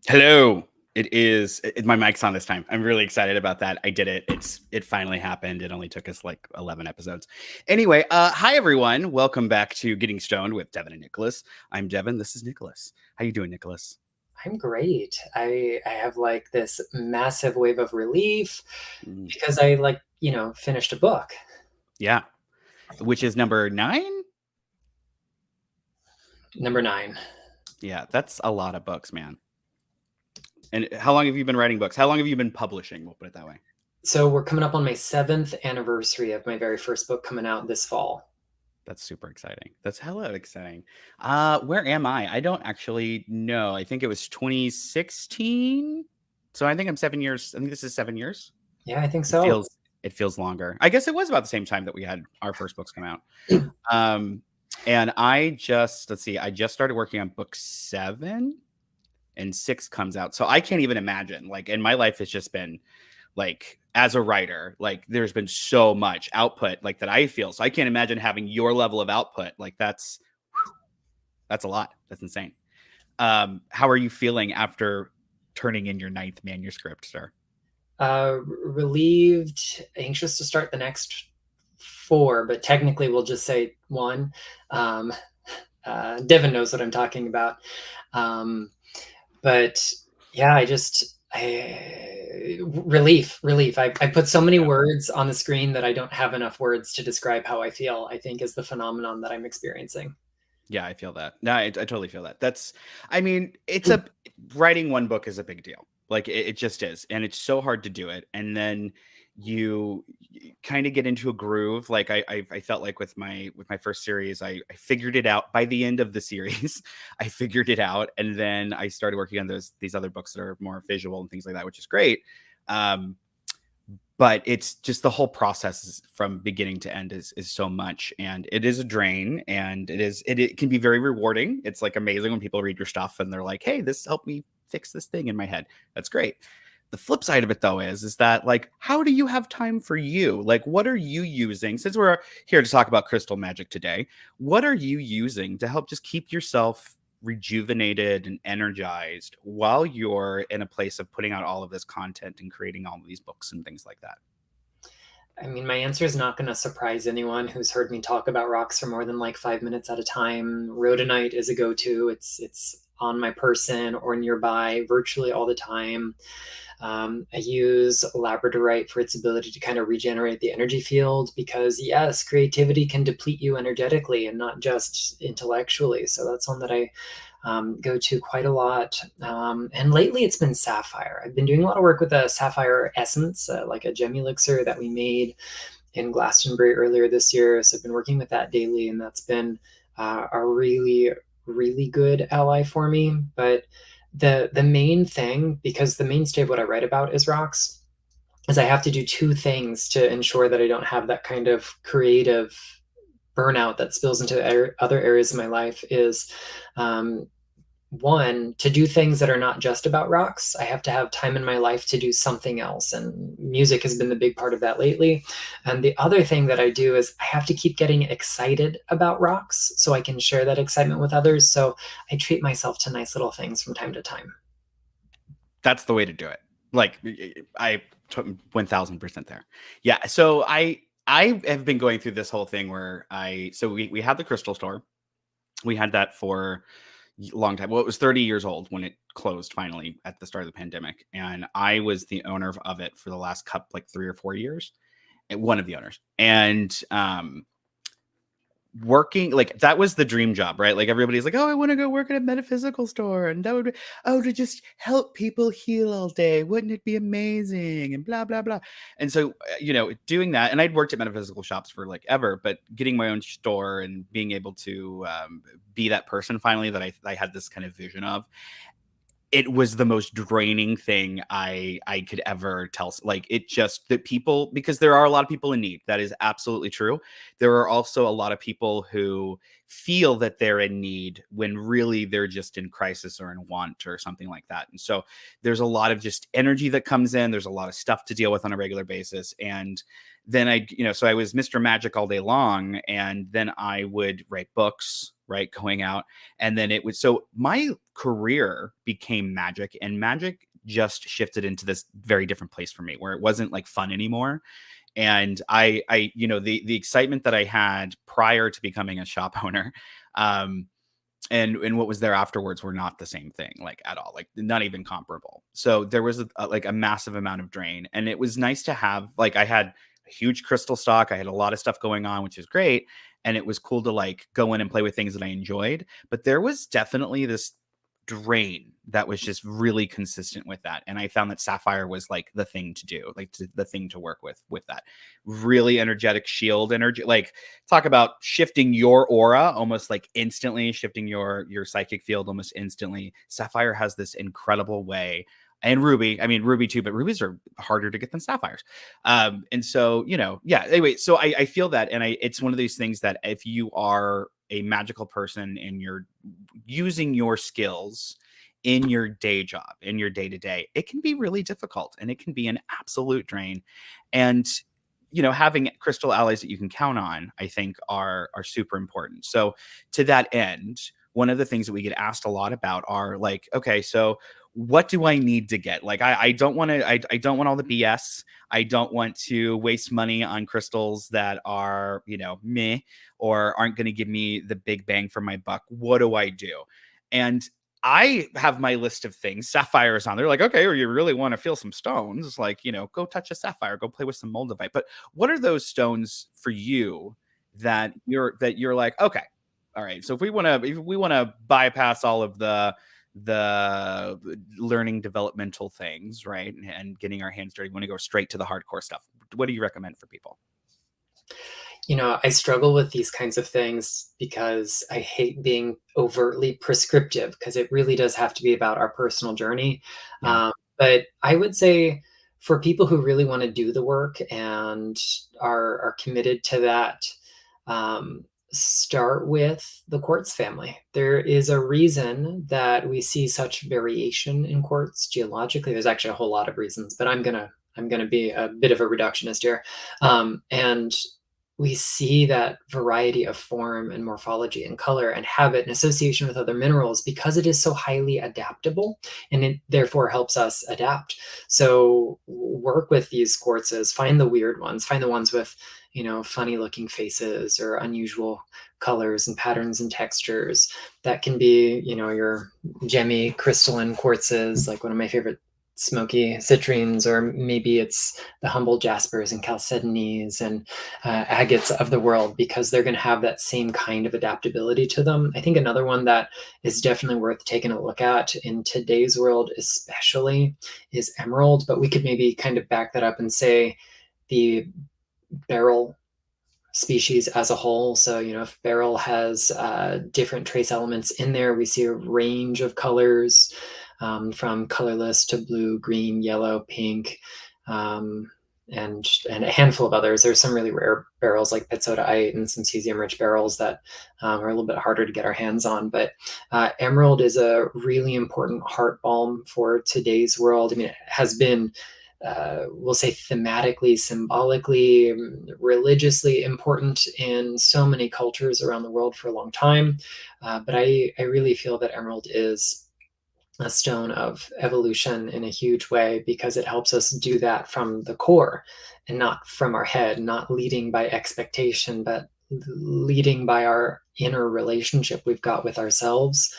Hello. My mic's on this time. I'm really excited about that. I did it. It finally happened. It only took us like 11 episodes. Anyway, hi everyone. Welcome back to Getting Stoned with Devin and Nicholas. I'm Devin. This is Nicholas. How you doing, Nicholas? I'm great. I have like this massive wave of relief Mm, because I finished a book. yeah. Which is number 9? Number 9. Yeah, that's a lot of books, man. And how long have you been writing books? How long have you been publishing? We'll put it that way. So we're coming up on my 7th anniversary of my very first book coming out this fall. That's super exciting. That's hella exciting. Where am I? I don't actually know. I think it was 2016. So I think I'm 7 years. I think this is 7 years. Yeah, I think It so. feels it feels longer. I guess it was about the same time that we had our first books come out. Um, and let's see, I just started working on book 7 and 6 comes out. So I can't even imagine. Like, and my life has just been like as a writer, like there's been so much output like that I feel. So I can't imagine having your level of output. Like that's a lot. That's insane. How are you feeling after turning in your 9th manuscript, sir? Relieved, anxious to start the next 4, but technically we'll just say 1. Um, Devin knows what I'm talking about. But yeah, relief. I put so many Yeah. words on the screen that I don't have enough words to describe how I feel, I think is the phenomenon that I'm experiencing. Yeah, I feel that. No, I totally feel that. I mean, writing one book is a big deal. Like it just is. And it's so hard to do it. And then you kind of get into a groove. Like I felt like with my first series, I figured it out by the end of the series. I figured it out. And then I started working on these other books that are more visual and things like that, which is great. Um, but it's just the whole process from beginning to end is so much, and it is a drain, and it can be very rewarding. It's like amazing when people read your stuff and they're like, hey, this helped me fix this thing in my head. That's great. The flip side of it though is that, like, how do you have time for you? Like, what are you using, since we're here to talk about crystal magic today, what are you using to help just keep yourself rejuvenated and energized while you're in a place of putting out all of this content and creating all of these books and things like that? I mean, my answer is not going to surprise anyone who's heard me talk about rocks for more than like 5 minutes at a time. Rhodonite is a go-to. It's on my person or nearby virtually all the time. I use labradorite for its ability to kind of regenerate the energy field because, yes, creativity can deplete you energetically and not just intellectually. So that's one that I go to quite a lot. And lately it's been sapphire. I've been doing a lot of work with a sapphire essence, like a gem elixir that we made in Glastonbury earlier this year. So I've been working with that daily, and that's been a really, really good ally for me. But the main thing, because the mainstay of what I write about is rocks, is I have to do 2 things to ensure that I don't have that kind of creative burnout that spills into other areas of my life. Is um, one, to do things that are not just about rocks. I have to have time in my life to do something else, and music has been the big part of that lately. And the other thing that I do is I have to keep getting excited about rocks so I can share that excitement with others. So I treat myself to nice little things from time to time. That's the way to do it. Like, I 1000% there. Yeah. So I have been going through this whole thing where we had the crystal store. We had that for a long time. Well, it was 30 years old when it closed finally at the start of the pandemic, and I was the owner of it for the last like 3 or 4 years. One of the owners, and working like that was the dream job, right? Like everybody's like, oh, I want to go work at a metaphysical store, and that would be, oh, to just help people heal all day, wouldn't it be amazing, and blah blah blah. And so doing that, and I'd worked at metaphysical shops for like ever, but getting my own store and being able to be that person finally that I had this kind of vision of, it was the most draining thing I could ever tell. Like, it just, that people, because there are a lot of people in need. That is absolutely true. There are also a lot of people who feel that they're in need when really they're just in crisis or in want or something like that. And so there's a lot of just energy that comes in. There's a lot of stuff to deal with on a regular basis. And then so I was Mr. Magic all day long, and then I would write books, right, going out, and then so my career became magic, and magic just shifted into this very different place for me, where it wasn't like fun anymore. And the excitement that I had prior to becoming a shop owner, um, and what was there afterwards were not the same thing, like at all, like not even comparable. So there was like a massive amount of drain, and it was nice to have, like, I had a huge crystal stock, I had a lot of stuff going on, which is great, and it was cool to like go in and play with things that I enjoyed. But there was definitely this drain that was just really consistent with that, and I found that sapphire was like the thing to do, like the thing to work with that really energetic shield energy. Like, talk about shifting your aura almost like instantly, shifting your psychic field almost instantly. Sapphire has this incredible way, and ruby, I mean ruby too, but rubies are harder to get than sapphires. And so, yeah, anyway, so I feel that, and it's one of these things that if you are a magical person and you're using your skills in your day job, in your day to day, it can be really difficult, and it can be an absolute drain. And having crystal allies that you can count on, I think, are super important. So to that end, one of the things that we get asked a lot about are like, okay, so what do I need to get? Like, I don't want to, I don't want all the BS. I don't want to waste money on crystals that are, meh, or aren't going to give me the big bang for my buck. What do I do? And I have my list of things. Sapphire is on. They're like, okay, or you really want to feel some stones, like, go touch a sapphire, go play with some moldavite. But what are those stones for you that you're like, okay, all right. So if we want to bypass all of the learning developmental things, right, and getting our hands dirty, we want to go straight to the hardcore stuff. What do you recommend for people? I struggle with these kinds of things because I hate being overtly prescriptive, because it really does have to be about our personal journey. Yeah. But I would say for people who really want to do the work and are committed to that, start with the quartz family. There is a reason that we see such variation in quartz geologically. There's actually a whole lot of reasons, but I'm gonna be a bit of a reductionist here. And we see that variety of form and morphology and color and habit and association with other minerals because it is so highly adaptable, and it therefore helps us adapt. So work with these quartzes, find the weird ones, find the ones with, funny looking faces or unusual colors and patterns and textures. That can be, your gemmy crystalline quartzes, like one of my favorite smoky citrines, or maybe it's the humble jaspers and chalcedonies and agates of the world, because they're going to have that same kind of adaptability to them. I think another one that is definitely worth taking a look at in today's world especially is emerald, but we could maybe kind of back that up and say the beryl species as a whole. So, if beryl has different trace elements in there, we see a range of colors, from colorless to blue, green, yellow, pink, and a handful of others. There's some really rare beryls like pitsodaite and some cesium-rich beryls that are a little bit harder to get our hands on. But emerald is a really important heart balm for today's world. I mean, it has been, we'll say, thematically, symbolically, religiously important in so many cultures around the world for a long time. But I really feel that emerald is a stone of evolution in a huge way, because it helps us do that from the core and not from our head, not leading by expectation, but leading by our inner relationship we've got with ourselves.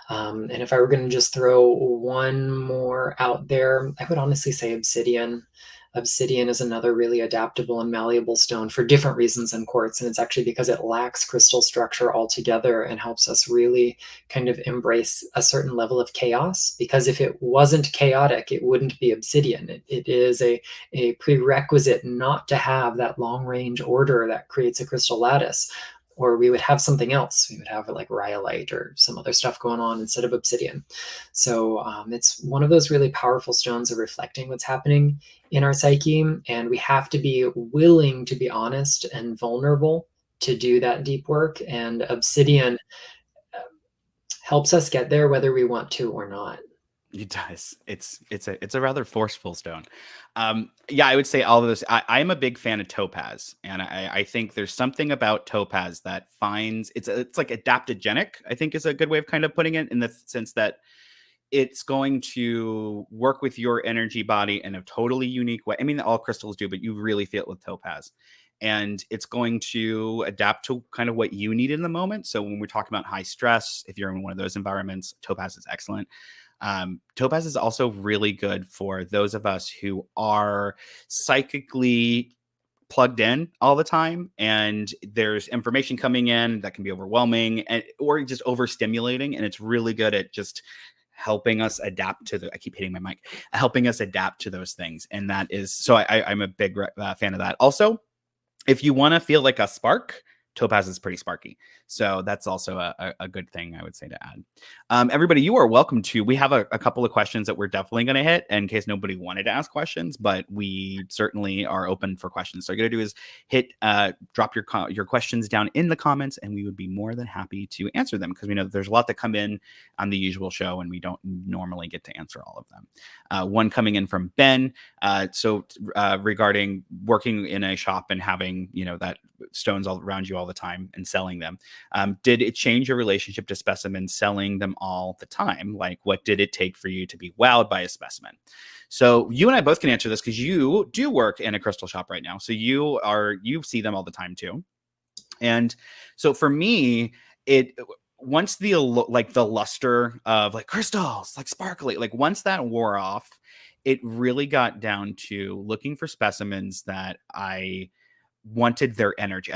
And if I were going to just throw one more out there, I would honestly say obsidian. Obsidian is another really adaptable and malleable stone for different reasons than quartz. And it's actually because it lacks crystal structure altogether and helps us really kind of embrace a certain level of chaos. Because if it wasn't chaotic, it wouldn't be obsidian. It is a prerequisite not to have that long range order that creates a crystal lattice, or we would have something else. We would have like rhyolite or some other stuff going on instead of obsidian. So it's one of those really powerful stones of reflecting what's happening in our psyche. And we have to be willing to be honest and vulnerable to do that deep work. And obsidian helps us get there whether we want to or not. It does. It's a rather forceful stone. Yeah, I would say all of this. I'm a big fan of topaz, and I think there's something about topaz that finds it's like adaptogenic. I think is a good way of kind of putting it, in the sense that it's going to work with your energy body in a totally unique way. I mean, all crystals do, but you really feel it with topaz. And it's going to adapt to kind of what you need in the moment. So when we're talking about high stress, if you're in one of those environments, topaz is excellent. Topaz is also really good for those of us who are psychically plugged in all the time, and there's information coming in that can be overwhelming and or just overstimulating, and it's really good at just helping us adapt to the I keep hitting my mic, helping us adapt to those things. And that is so I'm a big fan of that. Also, if you want to feel like a spark, topaz is pretty sparky. So that's also a good thing I would say to add. Everybody, you are welcome to. We have a couple of questions that we're definitely going to hit in case nobody wanted to ask questions, but we certainly are open for questions. So, what you're going to do is drop your questions down in the comments, and we would be more than happy to answer them, because we know that there's a lot that come in on the usual show, and we don't normally get to answer all of them. One coming in from Ben. Regarding working in a shop and having, that stones all around you all the time and selling them, did it change your relationship to specimens selling them all the time? Like, what did it take for you to be wowed by a specimen? So you and I both can answer this, because you do work in a crystal shop right now. So you see them all the time too. And so for me, it once the luster of like crystals, like sparkly, like once that wore off, it really got down to looking for specimens that I wanted their energy.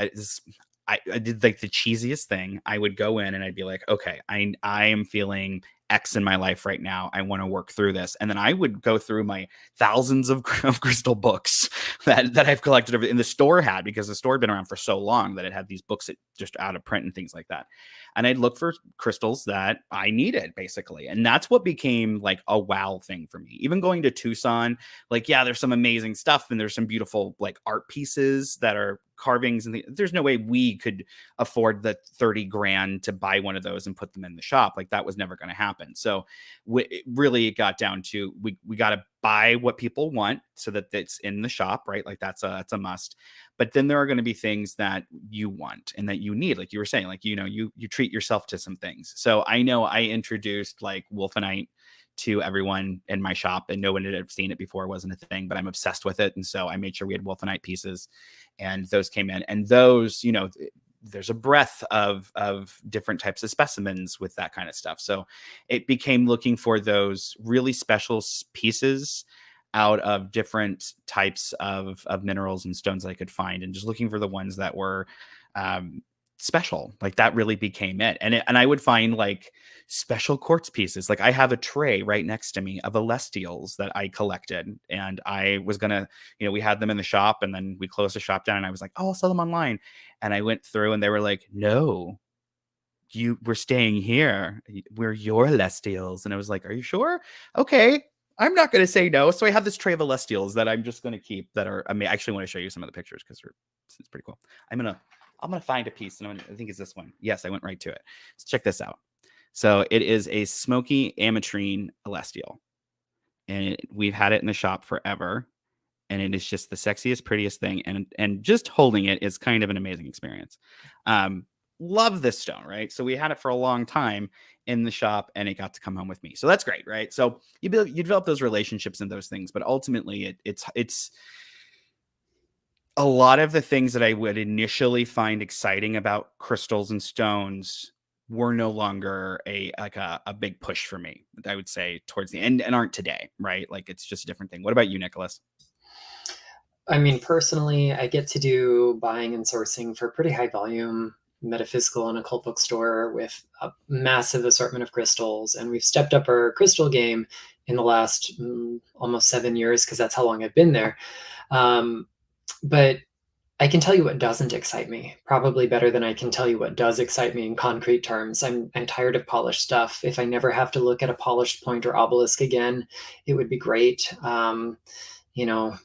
I did like the cheesiest thing. I would go in and I'd be like, okay, I am feeling X in my life right now. I want to work through this. And then I would go through my thousands of crystal books that I've collected over in the store had, because the store had been around for so long that it had these books that just out of print and things like that. And I'd look for crystals that I needed, basically. And that's what became like a wow thing for me. Even going to Tucson, like, yeah, there's some amazing stuff and there's some beautiful like art pieces that are carvings, and there's no way we could afford the 30 grand to buy one of those and put them in the shop. Like, that was never going to happen. So it got down to we got to buy what people want so that it's in the shop, right? Like, that's a must. But then there are going to be things that you want and that you need, like you were saying, like, you treat yourself to some things. So I know I introduced like wolfenite to everyone in my shop, and no one had ever seen it before. It wasn't a thing, but I'm obsessed with it. And so I made sure we had wolfenite pieces, and those came in. And those, there's a breadth of different types of specimens with that kind of stuff. So it became looking for those really special pieces out of different types of minerals and stones I could find, and just looking for the ones that were special. Like, that really became it. And I would find like special quartz pieces. Like, I have a tray right next to me of celestials that I collected, and I was gonna, we had them in the shop, and then we closed the shop down, and I was like, oh, I'll sell them online. And I went through, and they were like, no, we're staying here, we're your celestials. And I was like, are you sure? Okay, I'm not going to say no. So I have this tray of celestials that I'm just going to keep, that are, I mean, I actually want to show you some of the pictures, because it's pretty cool. I'm gonna find a piece, and I think it's this one. Yes, I went right to it. Let's check this out. So it is a smoky ametrine celestial, and we've had it in the shop forever. And it is just the sexiest, prettiest thing, and just holding it is kind of an amazing experience. Love this stone, right? So we had it for a long time in the shop, and it got to come home with me. So that's great, right? So you develop those relationships and those things, but ultimately it's a lot of the things that I would initially find exciting about crystals and stones were no longer a big push for me, I would say, towards the end, and aren't today, right? Like, it's just a different thing. What about you, Nicholas? I mean, personally, I get to do buying and sourcing for pretty high volume metaphysical and occult bookstore with a massive assortment of crystals. And we've stepped up our crystal game in the last almost 7 years, because that's how long I've been there. But I can tell you what doesn't excite me, probably better than I can tell you what does excite me in concrete terms. I'm tired of polished stuff. If I never have to look at a polished point or obelisk again, it would be great. You know,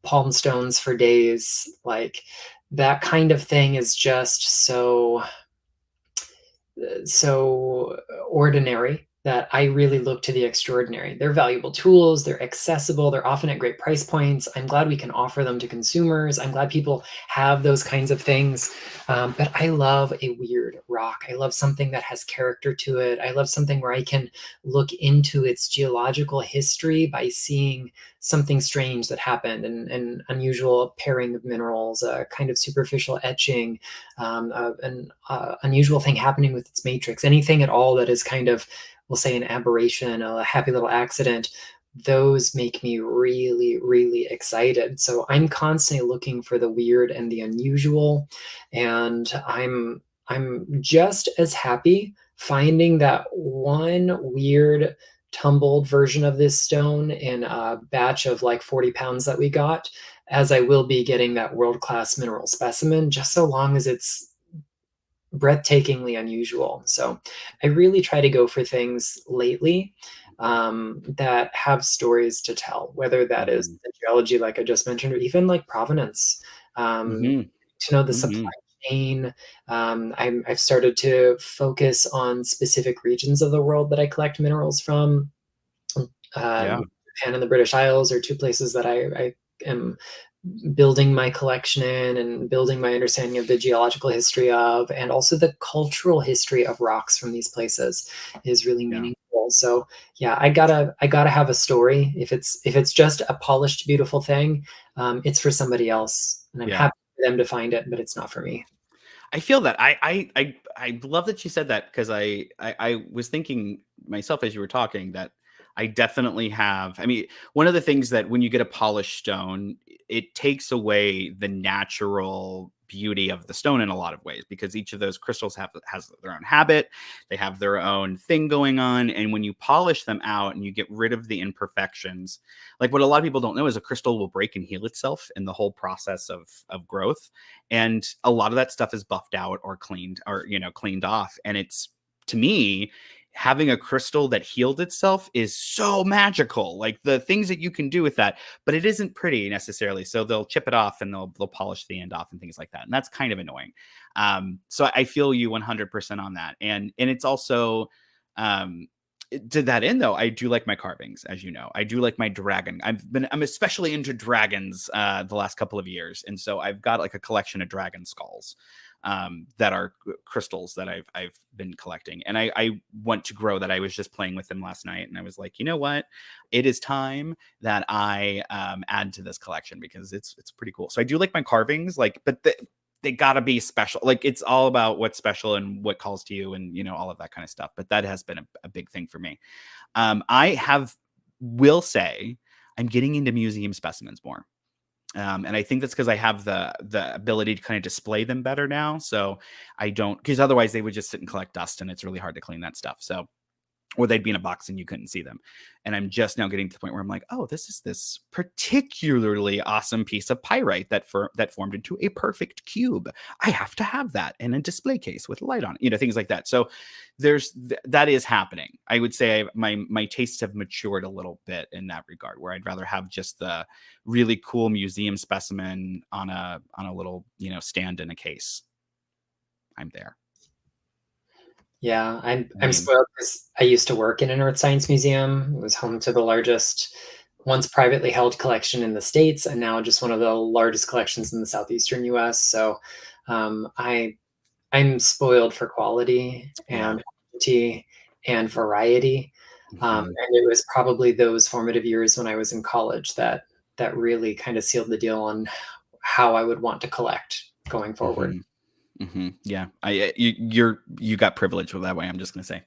palm stones for days, like that kind of thing is just so ordinary. that I really look to the extraordinary. They're valuable tools, they're accessible, they're often at great price points. I'm glad we can offer them to consumers. I'm glad people have those kinds of things. But I love a weird rock. I love something that has character to it. I love something where I can look into its geological history by seeing something strange that happened, and an unusual pairing of minerals, a kind of superficial etching, an unusual thing happening with its matrix, anything at all that is kind of, we'll say, an aberration, a happy little accident. Those make me really, really excited. So I'm constantly looking for the weird and the unusual, and I'm just as happy finding that one weird tumbled version of this stone in a batch of like 40 pounds that we got, as I will be getting that world-class mineral specimen, just so long as it's breathtakingly unusual. So I really try to go for things lately that have stories to tell, whether that is Mhm. the geology, like I just mentioned, or even like provenance. Um, Mhm. to know the supply Mhm. chain. I've started to focus on specific regions of the world that I collect minerals from. Yeah. Japan and the British Isles are two places that I am building my collection in, and building my understanding of the geological history of, and also the cultural history of rocks from these places is really Yeah. meaningful. So yeah, I gotta have a story. If it's just a polished, beautiful thing, it's for somebody else, and I'm Yeah. happy for them to find it, but it's not for me. I feel that. I love that you said that because I was thinking myself as you were talking that I definitely have. I mean, one of the things that when you get a polished stone, it takes away the natural beauty of the stone in a lot of ways because each of those crystals has their own habit, they have their own thing going on, and when you polish them out and you get rid of the imperfections, like what a lot of people don't know is a crystal will break and heal itself in the whole process of growth, and a lot of that stuff is buffed out or cleaned or cleaned off, and it's, to me, having a crystal that healed itself is so magical, like the things that you can do with that, but it isn't pretty necessarily, so they'll chip it off and they'll polish the end off and things like that, and that's kind of annoying. So I feel you 100% on that, and it's also, um to that end though, I do like my carvings, as you know. I do like my dragon. I'm especially into dragons the last couple of years. And so I've got like a collection of dragon skulls that are crystals that I've been collecting. And I want to grow that. I was just playing with them last night and I was like, you know what? It is time that I add to this collection because it's pretty cool. So I do like my carvings, like, but they gotta be special. Like it's all about what's special and what calls to you, and all of that kind of stuff. But that has been a big thing for me. I have will say I'm getting into museum specimens more. And I think that's because I have the ability to kind of display them better now. So I don't, because otherwise they would just sit and collect dust, and it's really hard to clean that stuff. So, or they'd be in a box and you couldn't see them. And I'm just now getting to the point where I'm like, oh, this is this particularly awesome piece of pyrite that formed into a perfect cube. I have to have that in a display case with a light on it, things like that. So that is happening. I would say my tastes have matured a little bit in that regard, where I'd rather have just the really cool museum specimen on a little stand in a case. I'm there. Yeah, I I'm mean, spoiled because I used to work in an earth science museum. It was home to the largest, once privately held collection in the States, and now just one of the largest collections in the southeastern US. So I'm spoiled for quality yeah. and quantity and variety. Mhm. And it was probably those formative years when I was in college that really kind of sealed the deal on how I would want to collect going forward. Mhm. Yeah, you got privilege with that way. I'm just gonna say,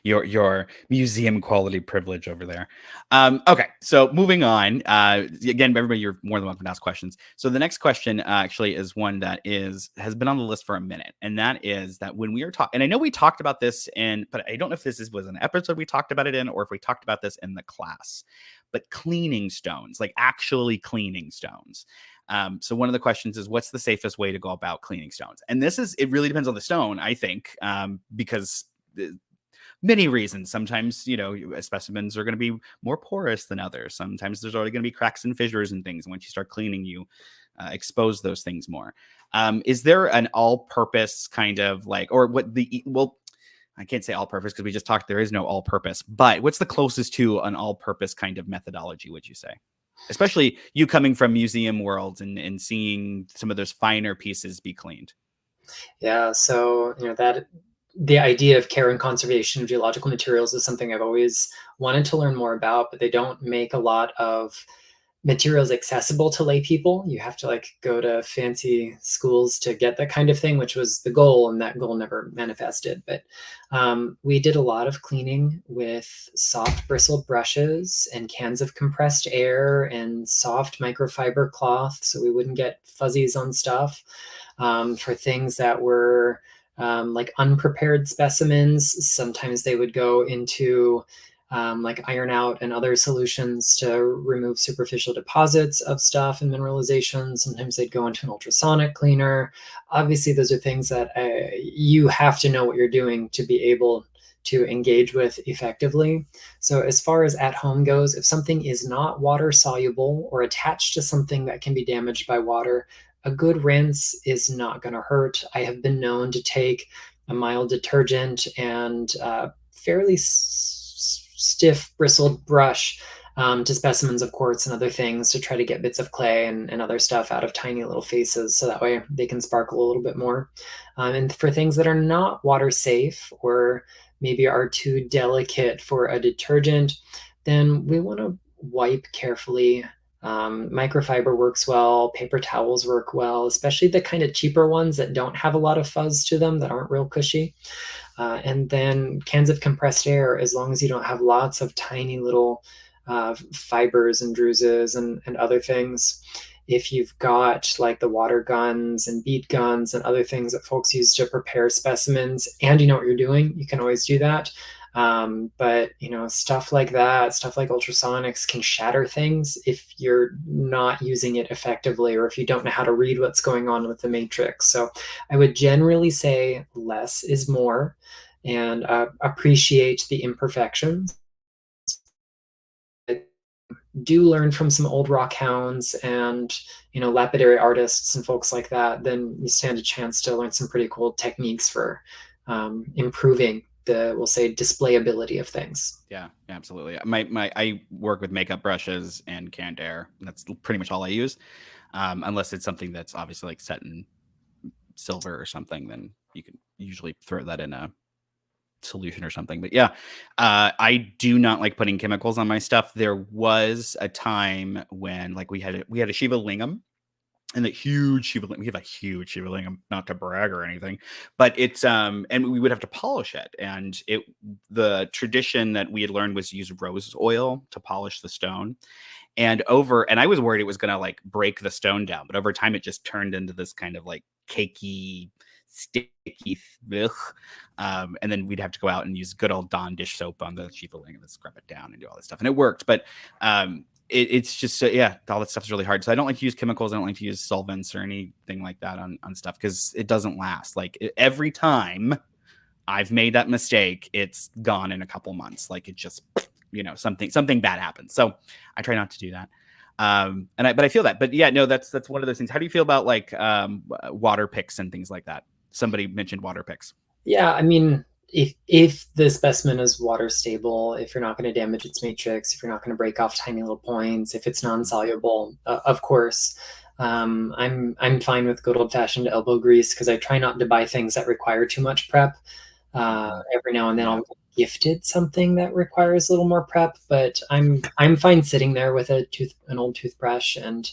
your museum quality privilege over there. Okay, so moving on. Again, everybody, you're more than welcome to ask questions. So the next question actually is one that has been on the list for a minute, and that is that when we were talking, and I know we talked about this but I don't know if was an episode we talked about it in, or if we talked about this in the class. But cleaning stones, like actually cleaning stones. So one of the questions is, what's the safest way to go about cleaning stones? And it really depends on the stone, I think, because many reasons. Sometimes, specimens are going to be more porous than others. Sometimes there's already going to be cracks and fissures and things. And once you start cleaning, you expose those things more. Is there an all-purpose kind of like, or what the, well, I can't say all purpose because we just talked, there is no all purpose, but what's the closest to an all purpose kind of methodology, would you say? Especially you coming from museum worlds and seeing some of those finer pieces be cleaned. Yeah, so that the idea of care and conservation of geological materials is something I've always wanted to learn more about, but they don't make a lot of materials accessible to lay people. You have to like go to fancy schools to get that kind of thing, which was the goal, and that goal never manifested. But we did a lot of cleaning with soft bristled brushes and cans of compressed air and soft microfiber cloth so we wouldn't get fuzzies on stuff. For things that were like unprepared specimens, sometimes they would go into like iron out and other solutions to remove superficial deposits of stuff and mineralization. Sometimes they'd go into an ultrasonic cleaner. Obviously, those are things that you have to know what you're doing to be able to engage with effectively. So as far as at home goes, if something is not water soluble or attached to something that can be damaged by water, a good rinse is not going to hurt. I have been known to take a mild detergent and fairly stiff bristled brush to specimens of quartz and other things to try to get bits of clay and other stuff out of tiny little faces so that way they can sparkle a little bit more. And for things that are not water safe or maybe are too delicate for a detergent, then we want to wipe carefully. Microfiber works well, paper towels work well, especially the kind of cheaper ones that don't have a lot of fuzz to them, that aren't real cushy. And then cans of compressed air, as long as you don't have lots of tiny little fibers and druses and other things. If you've got like the water guns and bead guns and other things that folks use to prepare specimens and you know what you're doing, you can always do that. But stuff like that, stuff like ultrasonics can shatter things if you're not using it effectively or if you don't know how to read what's going on with the matrix. So I would generally say less is more, and appreciate the imperfections. Do learn from some old rock hounds and lapidary artists and folks like that, then you stand a chance to learn some pretty cool techniques for improving the, we'll say, displayability of things. Yeah, absolutely. I work with makeup brushes and canned air. That's pretty much all I use, unless it's something that's obviously like set in silver or something. Then you can usually throw that in a solution or something. But yeah, I do not like putting chemicals on my stuff. There was a time when like we had a Shiva lingam. And that huge Shiva, we have a huge Shiva lingam, not to brag or anything, but it's and we would have to polish it. And the tradition that we had learned was to use rose oil to polish the stone. And I was worried it was gonna like break the stone down, but over time it just turned into this kind of like cakey, sticky, and then we'd have to go out and use good old Dawn dish soap on the Shiva lingam and scrub it down and do all this stuff, and it worked. But it's just yeah, all that stuff is really hard. So I don't like to use chemicals. I don't like to use solvents or anything like that on stuff because it doesn't last. Like every time I've made that mistake, it's gone in a couple months. Like it just something bad happens. So I try not to do that. But I feel that. But yeah, no, that's one of those things. How do you feel about like water picks and things like that? Somebody mentioned water picks. Yeah, I mean, if the specimen is water stable, if you're not going to damage its matrix, if you're not going to break off tiny little points, if it's non-soluble, of course, I'm fine with good old-fashioned elbow grease because I try not to buy things that require too much prep. Every now and then I'll get gifted something that requires a little more prep, but I'm fine sitting there with an old toothbrush and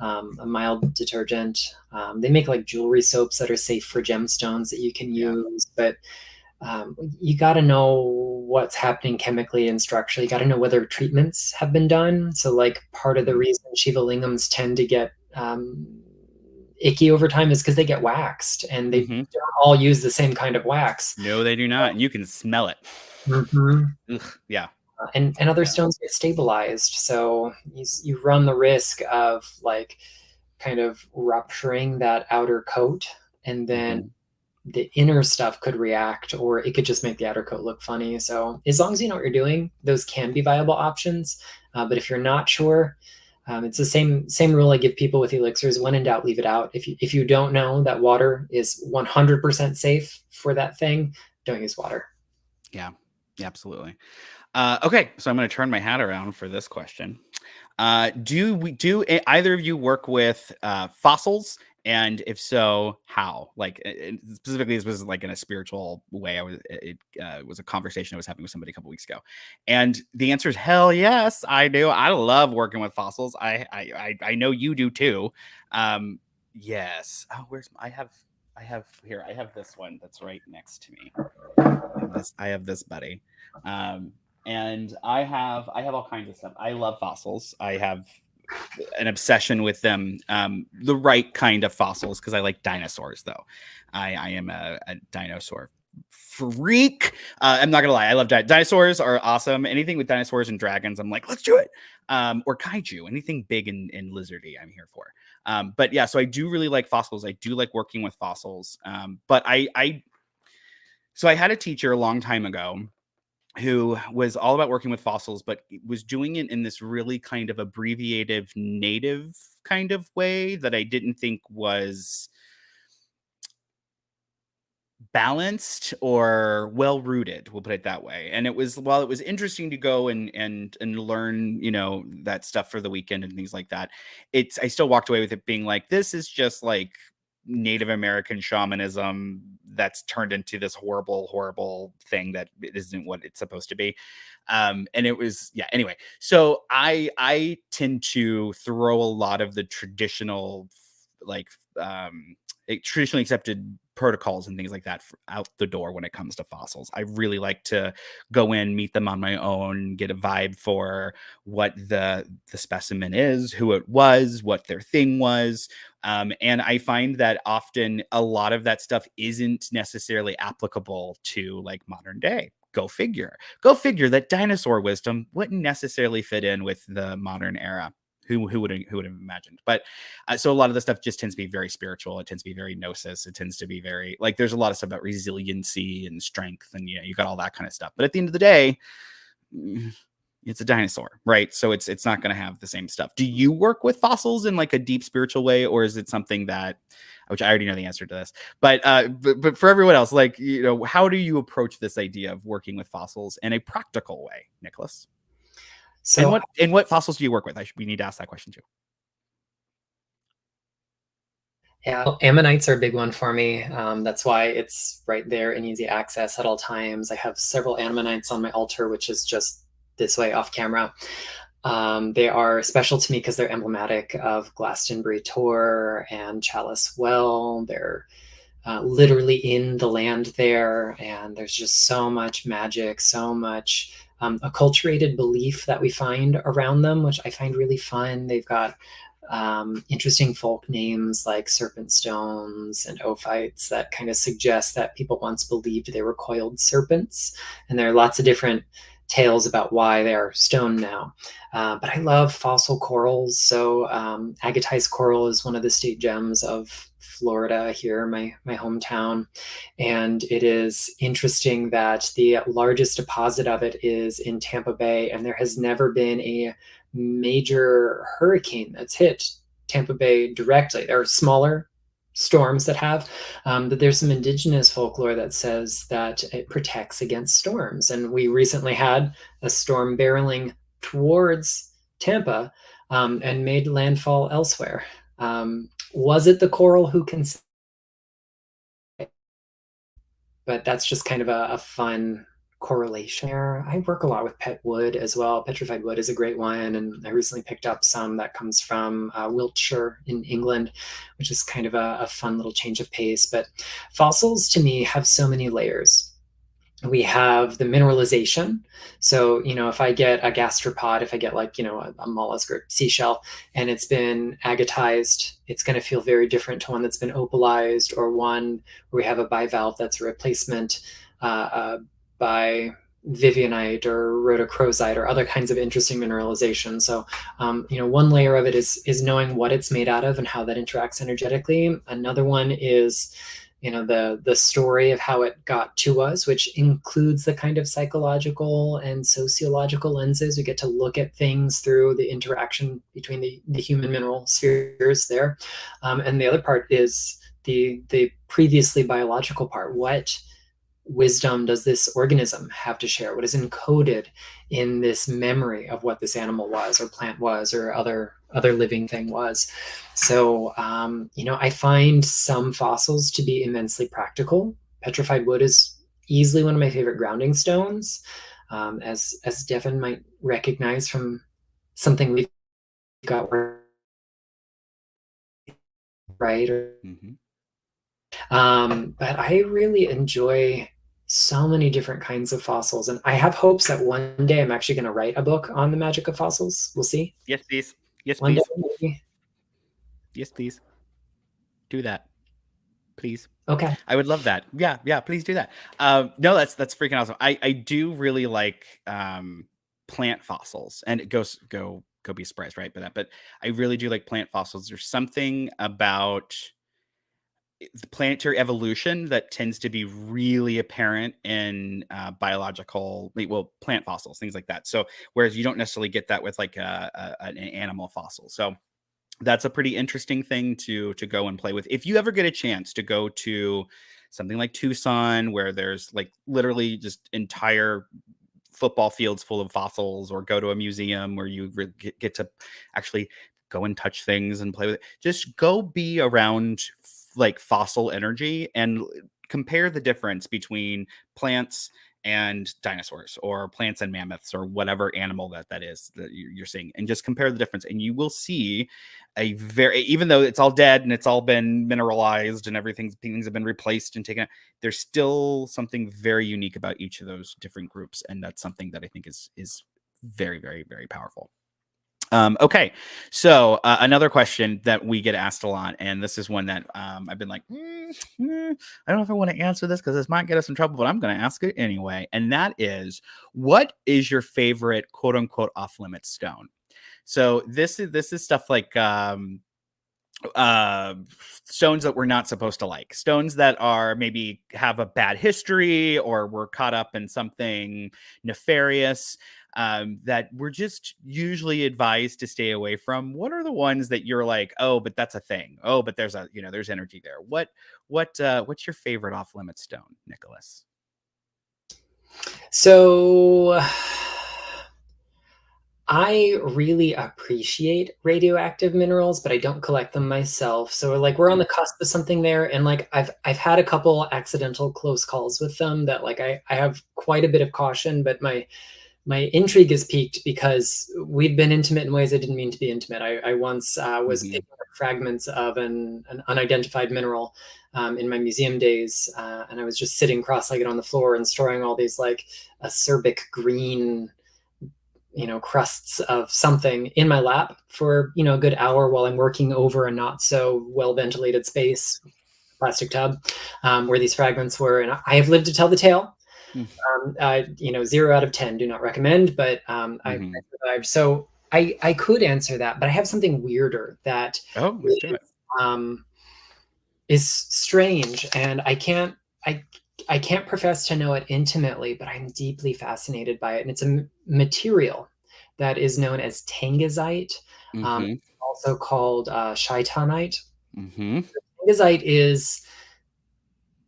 a mild detergent. They make like jewelry soaps that are safe for gemstones that you can use, but you got to know what's happening chemically and structurally. You got to know whether treatments have been done. So like part of the reason Shiva lingams tend to get icky over time is because they get waxed, and they don't all use the same kind of wax. No, they do not. And you can smell it. Mm-hmm. Yeah. And other stones get stabilized. So you run the risk of like kind of rupturing that outer coat, and then the inner stuff could react, or it could just make the outer coat look funny. So as long as you know what you're doing, those can be viable options. But if you're not sure, it's the same rule I give people with elixirs: when in doubt, leave it out. If you don't know that water is 100% safe for that thing, don't use water. Yeah, yeah, absolutely. Okay, so I'm going to turn my hat around for this question. Do either of you work with fossils? And if so, how? Like specifically, this was like in a spiritual way. It was a conversation I was having with somebody a couple weeks ago, and the answer is hell yes. I do. I love working with fossils. I know you do too. Yes. Oh, I have here. I have this one that's right next to me. I have this buddy. Um, and I have all kinds of stuff. I love fossils. I have an obsession with them, the right kind of fossils, because I like dinosaurs. Though I am a dinosaur freak. I'm not gonna lie. I love dinosaurs. Are awesome. Anything with dinosaurs and dragons, I'm like, let's do it. Or kaiju, anything big and lizardy, I'm here for. But yeah, so I do really like fossils. I do like working with fossils. But so I had a teacher a long time ago who was all about working with fossils, but was doing it in this really kind of abbreviative native kind of way that I didn't think was balanced or well rooted, we'll put it that way. And it was, while it was interesting to go and learn, that stuff for the weekend and things like that, I still walked away with it being like, this is just like Native American shamanism that's turned into this horrible thing that it isn't what it's supposed to be. And it was, yeah, anyway. So I tend to throw a lot of the traditional, like traditionally accepted protocols and things like that out the door when it comes to fossils. I really like to go in, meet them on my own, get a vibe for what the specimen is, who it was, what their thing was. And I find that often a lot of that stuff isn't necessarily applicable to like modern day. Go figure. Go figure that dinosaur wisdom wouldn't necessarily fit in with the modern era. Who would have imagined? But so a lot of the stuff just tends to be very spiritual. It tends to be very gnosis. It tends to be very like there's a lot of stuff about resiliency and strength, and you got all that kind of stuff. But at the end of the day, it's a dinosaur, right? So it's not going to have the same stuff. Do you work with fossils in like a deep spiritual way, or is it something that, which I already know the answer to this, but for everyone else, like how do you approach this idea of working with fossils in a practical way, Nicholas? So And what fossils do you work with? We need to ask that question too. yeah, ammonites are a big one for me. That's why it's right there in easy access at all times. I have several ammonites on my altar, which is just this way off camera. They are special to me because they're emblematic of Glastonbury Tor and Chalice Well. They're literally in the land there, and there's just so much magic, so much acculturated belief that we find around them, which I find really fun. They've got interesting folk names like serpent stones and ophites that kind of suggest that people once believed they were coiled serpents. And there are lots of different tales about why they are stone now. But I love fossil corals. So agatized coral is one of the state gems of Florida here, my hometown. And it is interesting that the largest deposit of it is in Tampa Bay, and there has never been a major hurricane that's hit Tampa Bay directly. There are smaller storms that have, but there's some indigenous folklore that says that it protects against storms. And we recently had a storm barreling towards Tampa and made landfall elsewhere. Was it the coral? Who can say? But that's just kind of a fun correlation there. I work a lot with pet wood as well. Petrified wood is a great one, and I recently picked up some that comes from Wiltshire in England, which is kind of a fun little change of pace. But fossils to me have so many layers. We have the mineralization. So, if I get a gastropod, if I get like, a mollusk or seashell and it's been agatized, it's going to feel very different to one that's been opalized, or one where we have a bivalve that's a replacement by vivianite or rhodochrosite or other kinds of interesting mineralization. So, one layer of it is knowing what it's made out of and how that interacts energetically. Another one is the story of how it got to us, which includes the kind of psychological and sociological lenses. We get to look at things through the interaction between the human mineral spheres there. And the other part is the previously biological part. wisdom does this organism have to share? What is encoded in this memory of what this animal was, or plant was, or other living thing was? So, I find some fossils to be immensely practical. Petrified wood is easily one of my favorite grounding stones, as Devin might recognize from something we've got right. Hmm. But I really enjoy so many different kinds of fossils, and I have hopes that one day I'm actually going to write a book on the magic of fossils. We'll see. Yes, please. Yes, One day, please. maybe. Yes, please. Do that, please. Okay. I would love that. Yeah, yeah. Please do that. No, that's freaking awesome. I do really like plant fossils, and go be surprised, right? But I really do like plant fossils. There's something about the planetary evolution that tends to be really apparent in biological, well, plant fossils, things like that. So whereas you don't necessarily get that with like an animal fossil. So that's a pretty interesting thing to go and play with. If you ever get a chance to go to something like Tucson, where there's like literally just entire football fields full of fossils, or go to a museum where you get to actually go and touch things and play with it, just go be around like fossil energy and compare the difference between plants and dinosaurs, or plants and mammoths, or whatever animal that is that you're seeing, and just compare the difference, and you will see a very, even though it's all dead and it's all been mineralized and things have been replaced and taken out, there's still something very unique about each of those different groups, and that's something that I think is very, very, very powerful. Okay, so another question that we get asked a lot, and this is one that I've been like, I don't know if I want to answer this because this might get us in trouble, but I'm going to ask it anyway. And that is, what is your favorite quote unquote off limits stone? So this is stuff like uh stones that we're not supposed to like, stones that are maybe have a bad history, or we're caught up in something nefarious, that we're just usually advised to stay away from. What are the ones that you're like, oh, but that's a thing, oh, but there's energy there? What's your favorite off limit stone, Nicholas? So I really appreciate radioactive minerals, but I don't collect them myself. So like we're on Mm, the cusp of something there, and like I've had a couple accidental close calls with them that like I have quite a bit of caution, but my intrigue is piqued because we've been intimate in ways I didn't mean to be intimate. I once was mhm, picking up fragments of an unidentified mineral in my museum days, and I was just sitting cross-legged on the floor and storing all these like acerbic green, crusts of something in my lap for a good hour while I'm working over a not so well ventilated space, plastic tub, where these fragments were. And I have lived to tell the tale. mm, 0 out of 10, do not recommend, but I mhm. survived. So I could answer that, but I have something weirder that Oh, let's do is, it. um, is strange, and I can't profess to know it intimately, but I'm deeply fascinated by it. And it's a material that is known as tangazite, Hmm. also called shaitanite. Hmm. Tangazite is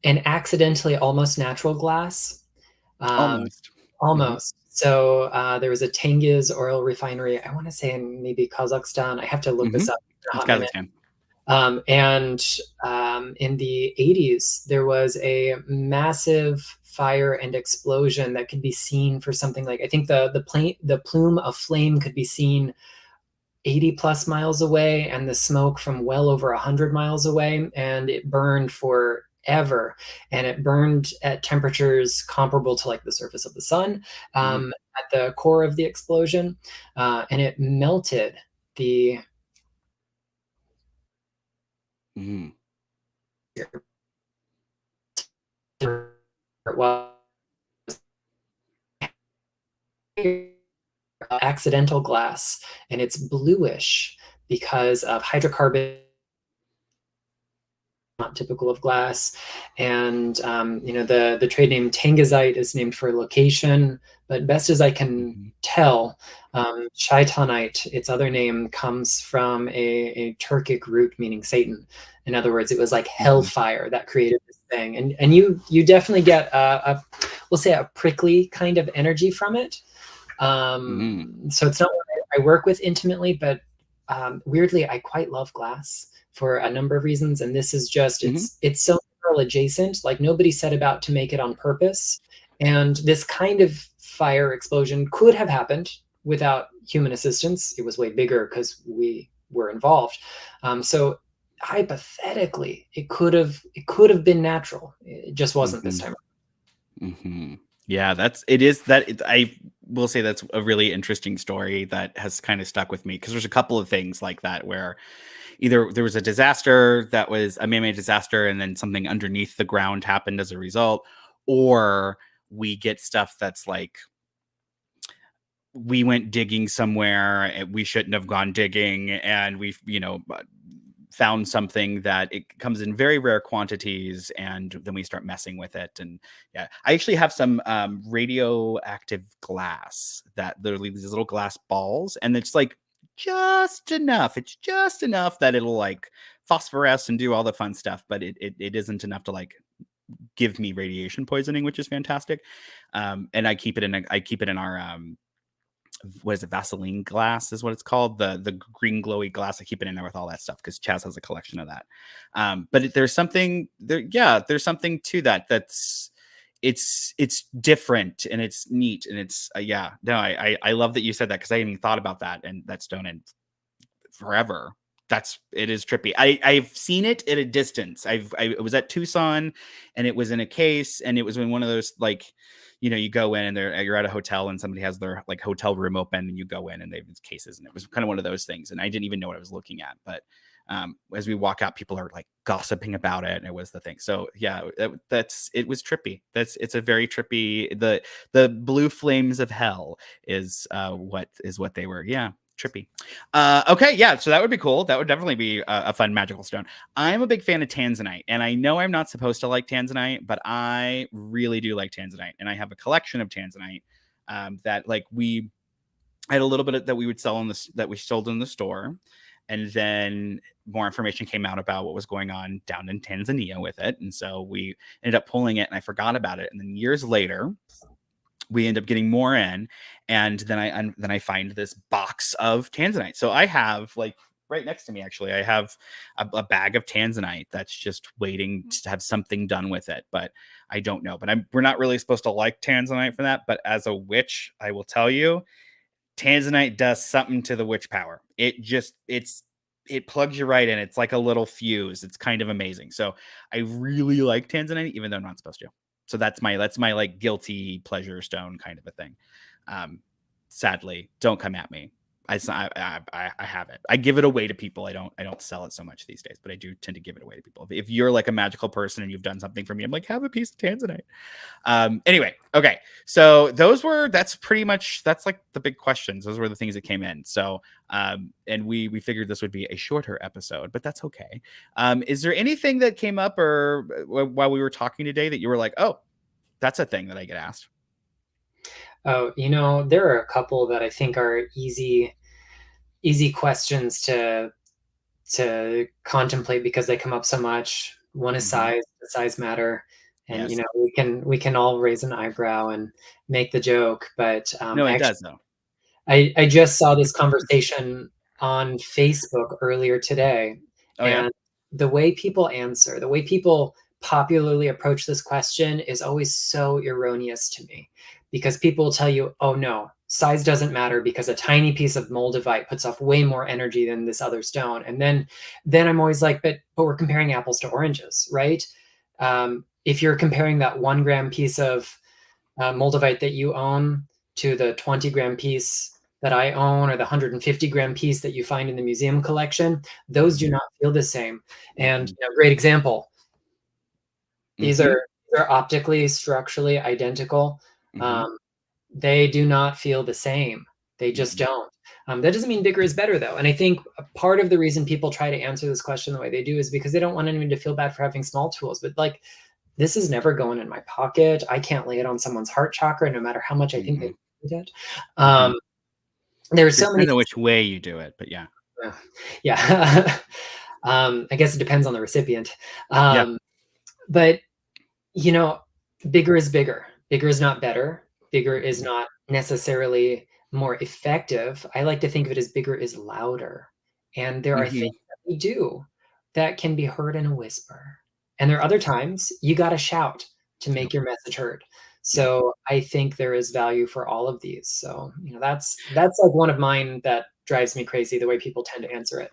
an accidentally almost natural glass. Um, Almost. Hmm. Almost. So there was a Tengiz oil refinery, I want to say in maybe Kazakhstan. I have to look Hmm. this up in a It's hot minute. Kazakhstan. And in the 80s, there was a massive fire and explosion that could be seen for something like, I think the plume of flame could be seen 80 plus miles away, and the smoke from well over 100 miles away, and it burned forever, and it burned at temperatures comparable to like the surface of the sun, Mm, at the core of the explosion, and it melted the mm, well, accidental glass, and it's bluish because of hydrocarbon, not typical of glass. And the trade name Tangazite is named for location, but best as I can mhm, tell, Shaitanite, its other name, comes from a Turkic root meaning Satan. In other words, it was like mhm, hellfire that created this thing. And you definitely get we'll say a prickly kind of energy from it. So it's not what I work with intimately, but weirdly, I quite love glass for a number of reasons. And this is just, it's so mineral adjacent, like nobody set about to make it on purpose. And this kind of fire explosion could have happened without human assistance. It was way bigger because we were involved. So hypothetically, it could have been natural. It just wasn't this time. Yeah, I will say that's a really interesting story that has kind of stuck with me, because there's a couple of things like that where either there was a disaster that was a man-made disaster and then something underneath the ground happened as a result, or we get stuff that's like, we went digging somewhere and we shouldn't have gone digging, and we've found something that it comes in very rare quantities, and then we start messing with it. And yeah, I actually have some radioactive glass that literally these little glass balls, and it's like just enough. It's just enough that it'll like phosphoresce and do all the fun stuff, but it isn't enough to like give me radiation poisoning, which is fantastic. And I keep it in our what is it, Vaseline glass is what it's called, the green glowy glass. I keep it in there with all that stuff because Chaz has a collection of that. But there's something there, there's something to that that's it's different and it's neat, and it's I love that you said that, because I hadn't even thought about that, and that stone in forever. It is trippy. I've seen it at a distance. I was at Tucson, and it was in a case, and it was in one of those, like, you go in and you're at a hotel and somebody has their like hotel room open, and you go in and they have these cases, and it was kind of one of those things. And I didn't even know what I was looking at, but as we walk out, people are like gossiping about it, and it was the thing. So yeah, it was trippy. It's a very trippy. The blue flames of hell is what they were. Yeah. Trippy. Okay, yeah, so that would be cool. That would definitely be a fun magical stone. I'm a big fan of tanzanite, and I know I'm not supposed to like tanzanite, but I really do like tanzanite, and I have a collection of tanzanite that like we had a little bit that we would sell that we sold in the store, and then more information came out about what was going on down in Tanzania with it, and so we ended up pulling it, and I forgot about it, and then years later we end up getting more in, and then I find this box of tanzanite. So I have, like, right next to me, actually, I have a bag of tanzanite that's just waiting to have something done with it, but I don't know. But we're not really supposed to like tanzanite for that. But as a witch, I will tell you, tanzanite does something to the witch power. It plugs you right in. It's like a little fuse. It's kind of amazing. So I really like tanzanite, even though I'm not supposed to. So that's my like guilty pleasure stone kind of a thing. Sadly, don't come at me. I have it. I give it away to people. I don't sell it so much these days, but I do tend to give it away to people. If you're like a magical person and you've done something for me, I'm like, have a piece of tanzanite. Anyway, okay. So that's like the big questions. Those were the things that came in. So, and we figured this would be a shorter episode, but that's okay. Is there anything that came up or while we were talking today that you were like, oh, that's a thing that I get asked? Oh, there are a couple that I think are easy questions to contemplate because they come up so much. One is size. Does size matter? And Yes. we can all raise an eyebrow and make the joke, but No, it does though. I just saw this conversation on Facebook earlier today, Oh yeah. and the way people popularly approach this question is always so erroneous to me, because people will tell you, "Oh no, size doesn't matter because a tiny piece of moldavite puts off way more energy than this other stone." And then I'm always like, "But we're comparing apples to oranges, right?" If you're comparing that 1 gram piece of moldavite that you own to the 20-gram piece that I own, or the 150-gram piece that you find in the museum collection, those do not feel the same. And great example. These are optically, structurally identical. They do not feel the same. They just don't. That doesn't mean bigger is better, though. And I think a part of the reason people try to answer this question the way they do is because they don't want anyone to feel bad for having small tools. But like, this is never going in my pocket. I can't lay it on someo's heart chakra, no matter how much I think they need it. There's so many. Depends on which way you do it, but yeah. Yeah. I guess it depends on the recipient. Yeah. But You know, bigger is bigger. Bigger is not better. Bigger is Mhm. not necessarily more effective. I like to think of it as bigger is louder. And there are Mhm. things that we do that can be heard in a whisper. And there are other times you got to shout to Yep. make your message heard. Yep. So I think there is value for all of these. So, that's like one of mine that drives me crazy, the way people tend to answer it.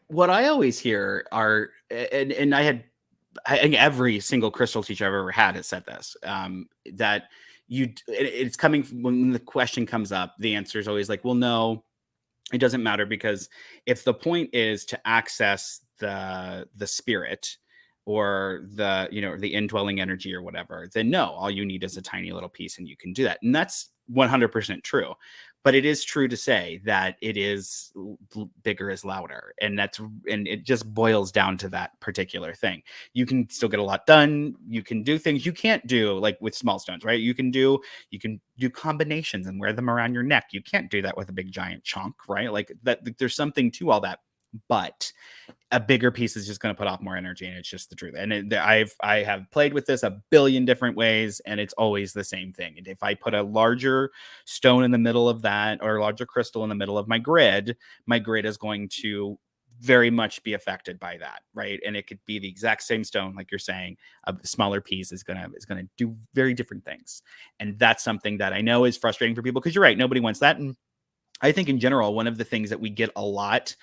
What I always hear are, and I think every single crystal teacher I've ever had has said this, that it's coming when the question comes up, the answer is always like, well, no, it doesn't matter, because if the point is to access the spirit, or the indwelling energy or whatever, then no, all you need is a tiny little piece and you can do that. And that's 100% true. But it is true to say that it is bigger is louder, and it just boils down to that particular thing. You can still get a lot done. You can do things you can't do, like with small stones, right? You can do combinations and wear them around your neck. You can't do that with a big giant chunk, right? Like that, there's something to all that. But a bigger piece is just going to put off more energy, and it's just the truth. And I have played with this a billion different ways, and it's always the same thing. And if I put a larger stone in the middle of that, or a larger crystal in the middle of my grid is going to very much be affected by that, right? And it could be the exact same stone, like you're saying. A smaller piece is gonna do very different things, and that's something that I know is frustrating for people, because you're right, nobody wants that. And I think in general, one of the things that we get a lot,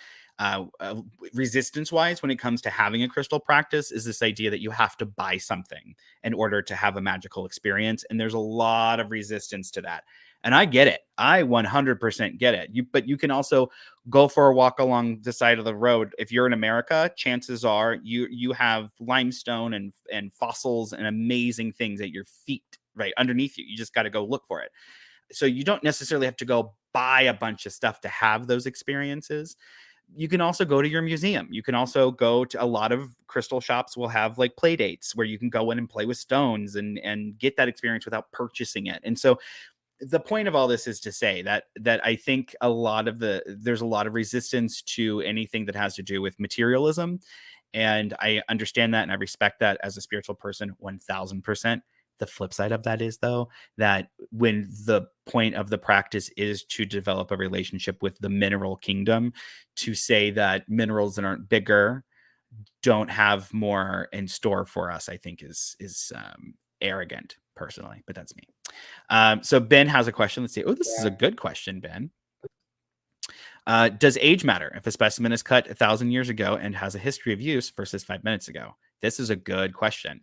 resistance wise, when it comes to having a crystal practice, is this idea that you have to buy something in order to have a magical experience. And there's a lot of resistance to that. And I get it. I 100% get it. But you can also go for a walk along the side of the road. If you're in America, chances are you have limestone and fossils and amazing things at your feet, right underneath you. You just got to go look for it. So you don't necessarily have to go buy a bunch of stuff to have those experiences. You can also go to your museum. You can also go to a lot of crystal shops will have like play dates where you can go in and play with stones and get that experience without purchasing it. And so the point of all this is to say that I think there's a lot of resistance to anything that has to do with materialism, and I understand that and I respect that as a spiritual person 1000%. The flip side of that is, though, that when the point of the practice is to develop a relationship with the mineral kingdom, to say that minerals that aren't bigger don't have more in store for us, I think is arrogant personally, but that's me. So Ben has a question. Let's see. Oh, this is a Yeah. good question, Ben. Does age matter if a specimen is cut 1,000 years ago and has a history of use versus 5 minutes ago? This is a good question.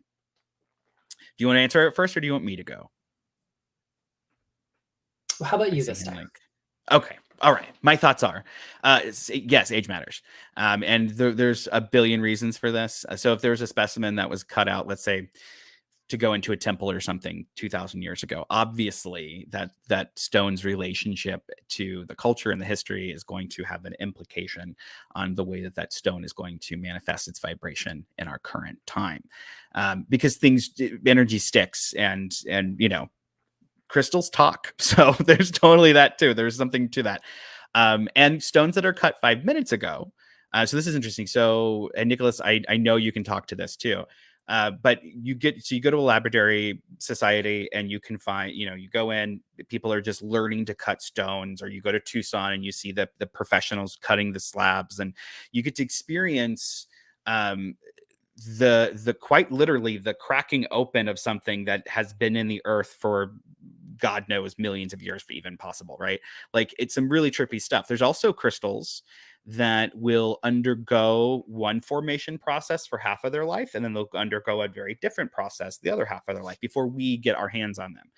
Do you want to answer it first, or do you want me to go? Well, how about I you see this him time? like, okay, all right. My thoughts are, yes, age matters, and there's a billion reasons for this. So if there's a specimen that was cut out, let's say, to go into a temple or something 2,000 years ago, obviously that stone's relationship to the culture and the history is going to have an implication on the way that that stone is going to manifest its vibration in our current time, because energy sticks, and crystals talk. So there's totally that too. There's something to that. And stones that are cut 5 minutes ago. So this is interesting. So, and Nicholas, I know you can talk to this too. But you go to a laboratory society and you can find, you go in, people are just learning to cut stones, or you go to Tucson and you see the professionals cutting the slabs, and you get to experience, um, the quite literally the cracking open of something that has been in the earth for God knows millions of years, for even possible, right? Like, it's some really trippy stuff. There's also crystals that will undergo one formation process for half of their life, and then they'll undergo a very different process the other half of their life before we get our hands on them.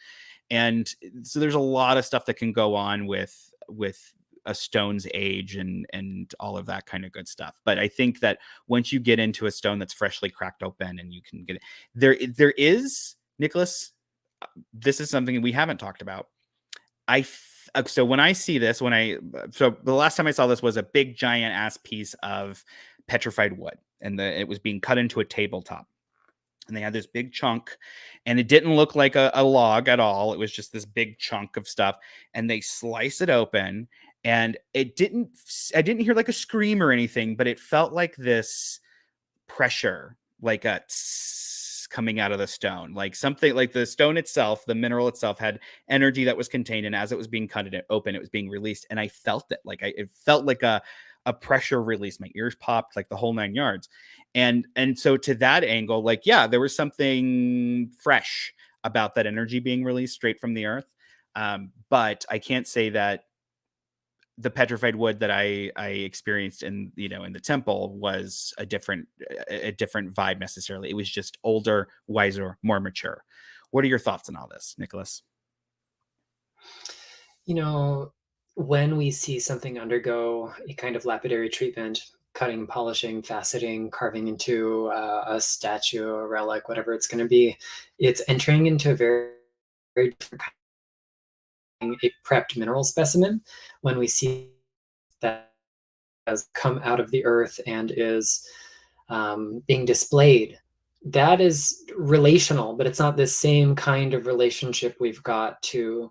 And so there's a lot of stuff that can go on with a stone's age and all of that kind of good stuff. But I think that once you get into a stone that's freshly cracked open and you can get it, there is, Nicholas, this is something we haven't talked about. So when I see this, so the last time I saw this was a big giant ass piece of petrified wood, and it was being cut into a tabletop, and they had this big chunk, and it didn't look like a log at all. It was just this big chunk of stuff, and they slice it open, and I didn't hear like a scream or anything, but it felt like this pressure, like a coming out of the stone, like something like the stone itself, the mineral itself had energy that was contained, and as it was being cut open, it was being released, and I felt it. Like it felt like a pressure release. My ears popped, like the whole 9 yards. And so to that angle, like, yeah, there was something fresh about that energy being released straight from the earth. But I can't say that the petrified wood that I experienced in in the temple was a different vibe necessarily. It was just older, wiser, more mature. What are your thoughts on all this, Nicholas? You know, when we see something undergo a kind of lapidary treatment, cutting, polishing, faceting, carving into a statue, a relic, whatever it's going to be, it's entering into a very, very different kind of a prepped mineral specimen. When we see that has come out of the earth and is being displayed, that is relational, but it's not the same kind of relationship we've got to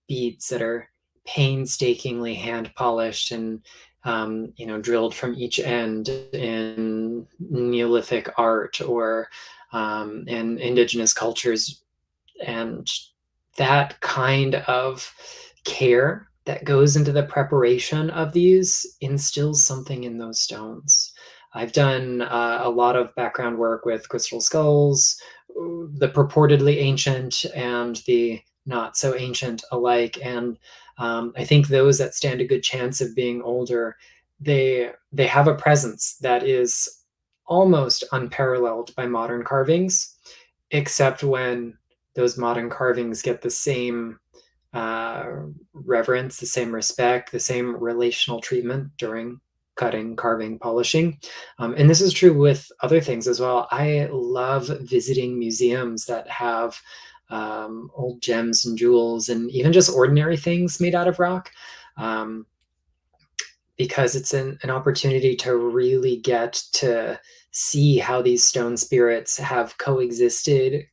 beads that are painstakingly hand polished and drilled from each end in Neolithic art or in indigenous cultures. And that kind of care that goes into the preparation of these instills something in those stones. I've done a lot of background work with crystal skulls, the purportedly ancient and the not so ancient alike. And I think those that stand a good chance of being older, they have a presence that is almost unparalleled by modern carvings, except when those modern carvings get the same reverence, the same respect, the same relational treatment during cutting, carving, polishing. And this is true with other things as well. I love visiting museums that have old gems and jewels and even just ordinary things made out of rock. Because it's an opportunity to really get to see how these stone spirits have coexisted,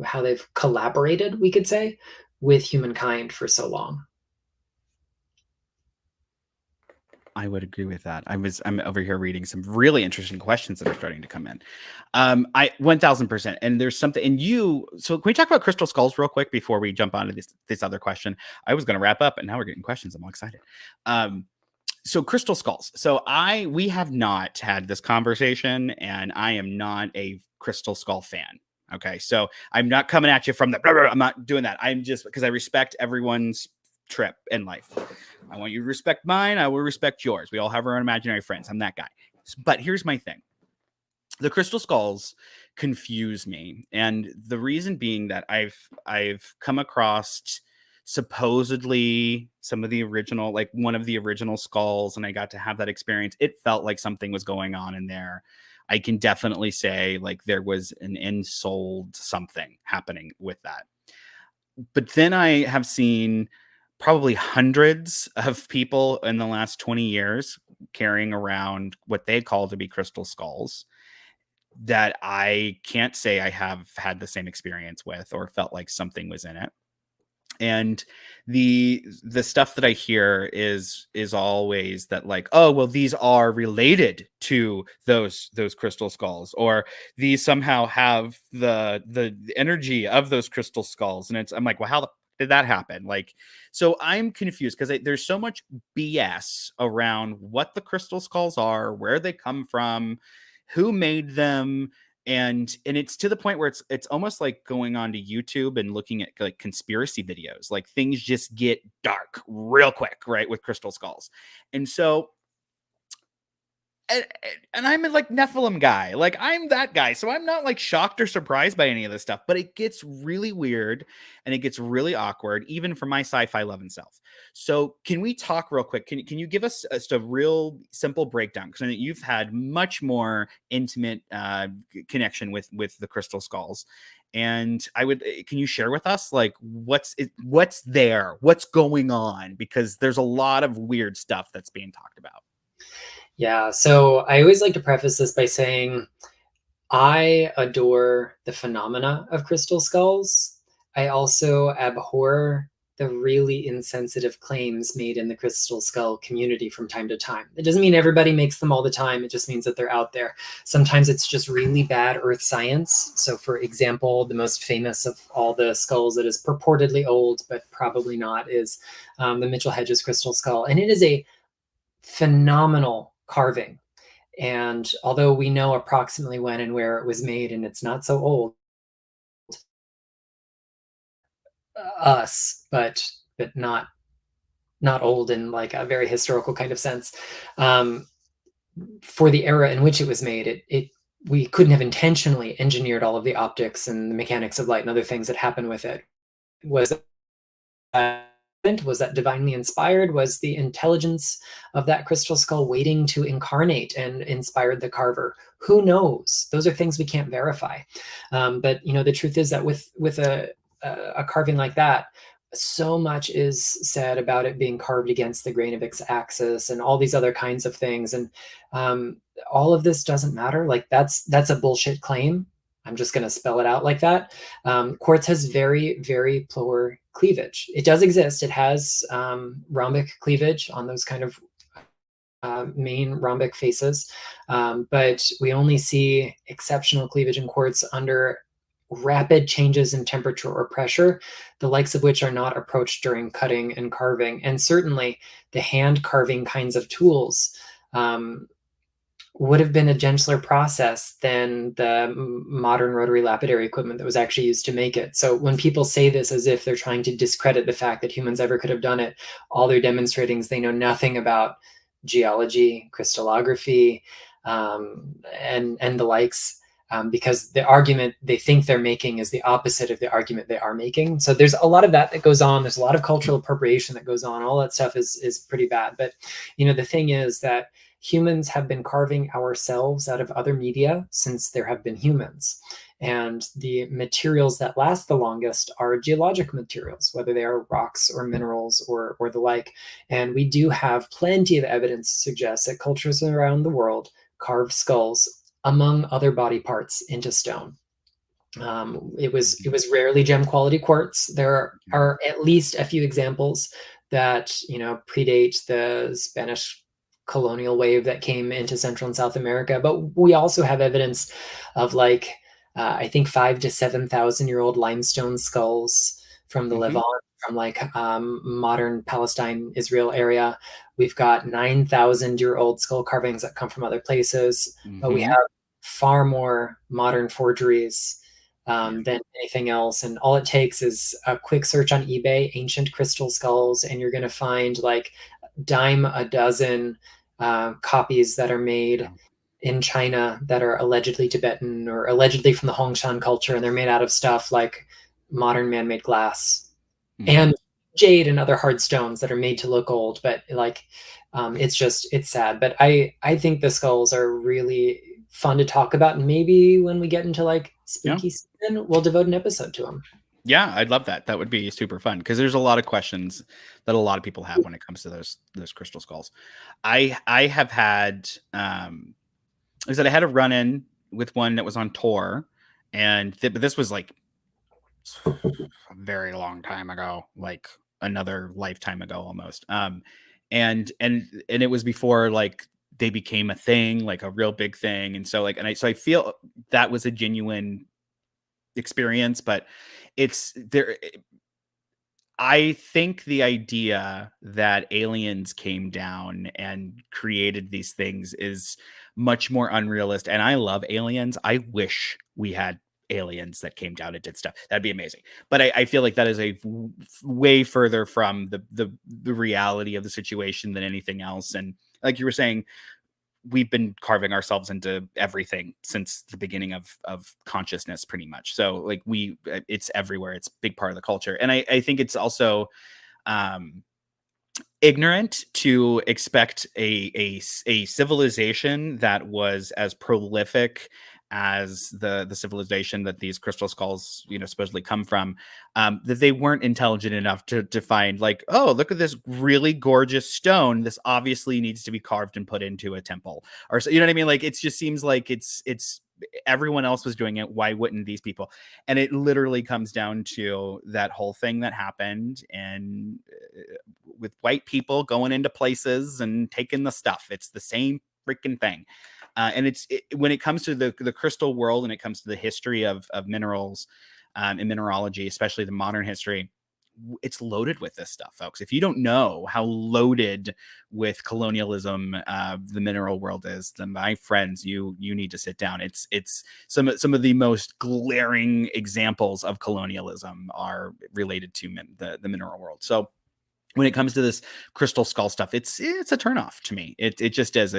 how they've collaborated, we could say, with humankind for so long. I would agree with that. I'm over here reading some really interesting questions that are starting to come in. I 1000%. And there's something in you. So can we talk about crystal skulls real quick before we jump onto this other question? I was going to wrap up, and now we're getting questions. I'm all excited. So crystal skulls. So we have not had this conversation, and I am not a crystal skull fan. Okay, so I'm not coming at you from the. Blah, blah, blah, I'm not doing that. I'm just because I respect everyone's trip in life. I want you to respect mine. I will respect yours. We all have our own imaginary friends. I'm that guy. But here's my thing. The crystal skulls confuse me. And the reason being that I've come across supposedly some of the original, like one of the original skulls, and I got to have that experience. It felt like something was going on in there. I can definitely say like there was an ensouled something happening with that. But then I have seen probably hundreds of people in the last 20 years carrying around what they call to be crystal skulls that I can't say I have had the same experience with or felt like something was in it. And the stuff that I hear is always that like, oh well, these are related to those crystal skulls, or these somehow have the energy of those crystal skulls. And I'm like, well, how did that happen? Like, so I'm confused because there's so much BS around what the crystal skulls are, where they come from, who made them, and it's to the point where it's almost like going on to YouTube and looking at like conspiracy videos. Like things just get dark real quick, right, with crystal skulls. And so and, and I'm a like Nephilim guy. Like I'm that guy. So I'm not like shocked or surprised by any of this stuff, but it gets really weird and it gets really awkward, even for my sci-fi loving self. So can we talk real quick? Can you give us just a real simple breakdown? Because I know you've had much more intimate connection with the crystal skulls. And can you share with us like what's there, what's going on? Because there's a lot of weird stuff that's being talked about. Yeah, so I always like to preface this by saying I adore the phenomena of crystal skulls. I also abhor the really insensitive claims made in the crystal skull community from time to time. It doesn't mean everybody makes them all the time. It just means that they're out there. Sometimes it's just really bad earth science. So for example, the most famous of all the skulls that is purportedly old, but probably not, is the Mitchell Hedges crystal skull. And it is a phenomenal carving. And although we know approximately when and where it was made, and it's not so old, but not old in like a very historical kind of sense. For the era in which it was made, it we couldn't have intentionally engineered all of the optics and the mechanics of light and other things that happen with it. Was was that divinely inspired? Was the intelligence of that crystal skull waiting to incarnate and inspired the carver? Who knows? Those are things we can't verify. But the truth is that with a carving like that, so much is said about it being carved against the grain of its axis and all these other kinds of things. And all of this doesn't matter. Like that's a bullshit claim. I'm just going to spell it out like that. Quartz has very, very poor cleavage. It does exist. It has rhombic cleavage on those kind of main rhombic faces, but we only see exceptional cleavage in quartz under rapid changes in temperature or pressure, the likes of which are not approached during cutting and carving. And certainly the hand carving kinds of tools would have been a gentler process than the modern rotary lapidary equipment that was actually used to make it. So when people say this as if they're trying to discredit the fact that humans ever could have done it, all they're demonstrating is they know nothing about geology, crystallography, and the likes. Because the argument they think they're making is the opposite of the argument they are making. So there's a lot of that goes on. There's a lot of cultural appropriation that goes on. All that stuff is pretty bad. But the thing is that humans have been carving ourselves out of other media since there have been humans. And the materials that last the longest are geologic materials, whether they are rocks or minerals or the like. And we do have plenty of evidence to suggest that cultures around the world carve skulls among other body parts into stone. It was rarely gem quality quartz. There are at least a few examples that predate the Spanish colonial wave that came into Central and South America, but we also have evidence of I think 5,000 to 7,000 year old limestone skulls from the Levant, from modern Palestine, Israel area. We've got 9,000 year old skull carvings that come from other places, but we have far more modern forgeries than anything else. And all it takes is a quick search on eBay, ancient crystal skulls, and you're going to find dime a dozen copies that are made in China that are allegedly Tibetan or allegedly from the Hongshan culture, and they're made out of stuff like modern man-made glass and jade and other hard stones that are made to look old. But it's sad. But I think the skulls are really fun to talk about, and maybe when we get into spooky season, we'll devote an episode to them. Yeah, I'd love that. That would be super fun because there's a lot of questions that a lot of people have when it comes to those crystal skulls. I have had I said I had a run in with one that was on tour, and but this was a very long time ago, like another lifetime ago almost. And it was before they became a thing, like a real big thing, and so so I feel that was a genuine experience, but it's there. I think the idea that aliens came down and created these things is much more unrealistic. And I love aliens. I wish we had aliens that came down and did stuff. That'd be amazing. But I feel like that is way further from the reality of the situation than anything else. And like you were saying, we've been carving ourselves into everything since the beginning of consciousness, pretty much. So it's everywhere. It's a big part of the culture. And I think it's also ignorant to expect a civilization that was as prolific as the civilization that these crystal skulls supposedly come from, that they weren't intelligent enough to find oh, look at this really gorgeous stone, this obviously needs to be carved and put into a temple, or so, you know what I mean? It just seems like it's everyone else was doing it, why wouldn't these people? And it literally comes down to that whole thing that happened, and with white people going into places and taking the stuff. It's the same freaking thing. And when it comes to the crystal world, and it comes to the history of minerals, and mineralogy, especially the modern history, it's loaded with this stuff, folks. If you don't know how loaded with colonialism the mineral world is, then my friends, you need to sit down. It's some of the most glaring examples of colonialism are related to the mineral world. So when it comes to this crystal skull stuff, it's a turnoff to me. It just is.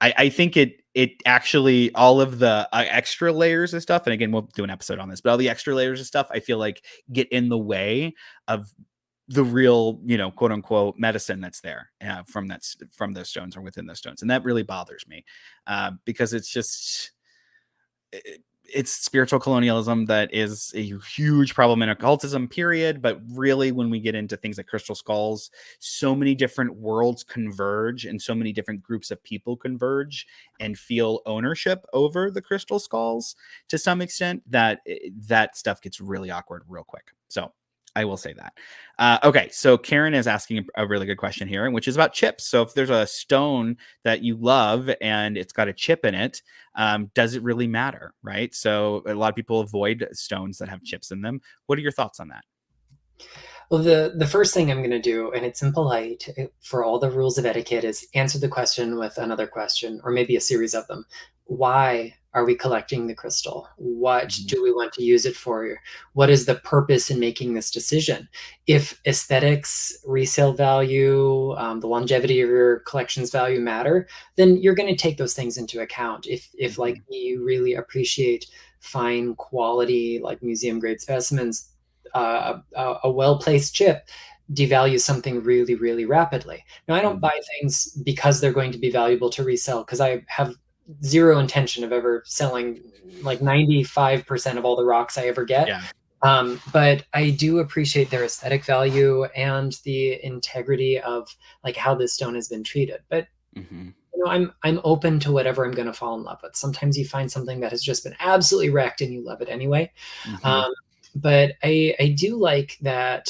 I think it actually, all of the extra layers of stuff, and again, we'll do an episode on this, but all the extra layers of stuff, I feel like get in the way of the real, quote unquote medicine that's there from those stones or within those stones. And that really bothers me because it's just, it's spiritual colonialism that is a huge problem in occultism, period. But really, when we get into things like crystal skulls, so many different worlds converge and so many different groups of people converge and feel ownership over the crystal skulls to some extent, that that stuff gets really awkward real quick. So I will say that. Okay, so Karen is asking a really good question here, which is about chips. So if there's a stone that you love and it's got a chip in it, does it really matter, right? So a lot of people avoid stones that have chips in them. What are your thoughts on that? Well, the first thing I'm going to do, and it's impolite for all the rules of etiquette, is answer the question with another question, or maybe a series of them. Why are we collecting the crystal? What Mhm. do we want to use it for? What is the purpose in making this decision? If aesthetics, resale value, the longevity of your collection's value matter, then you're going to take those things into account. If like Mhm. me, you really appreciate fine quality, like museum grade specimens, a well-placed chip devalues something really, really rapidly. Now, I don't Mhm. buy things because they're going to be valuable to resell, because I have zero intention of ever selling like 95% of all the rocks I ever get. Yeah. But I do appreciate their aesthetic value and the integrity of like how this stone has been treated. But Mhm. I'm open to whatever I'm going to fall in love with. Sometimes you find something that has just been absolutely wrecked and you love it anyway. Mhm. Um, but I do like that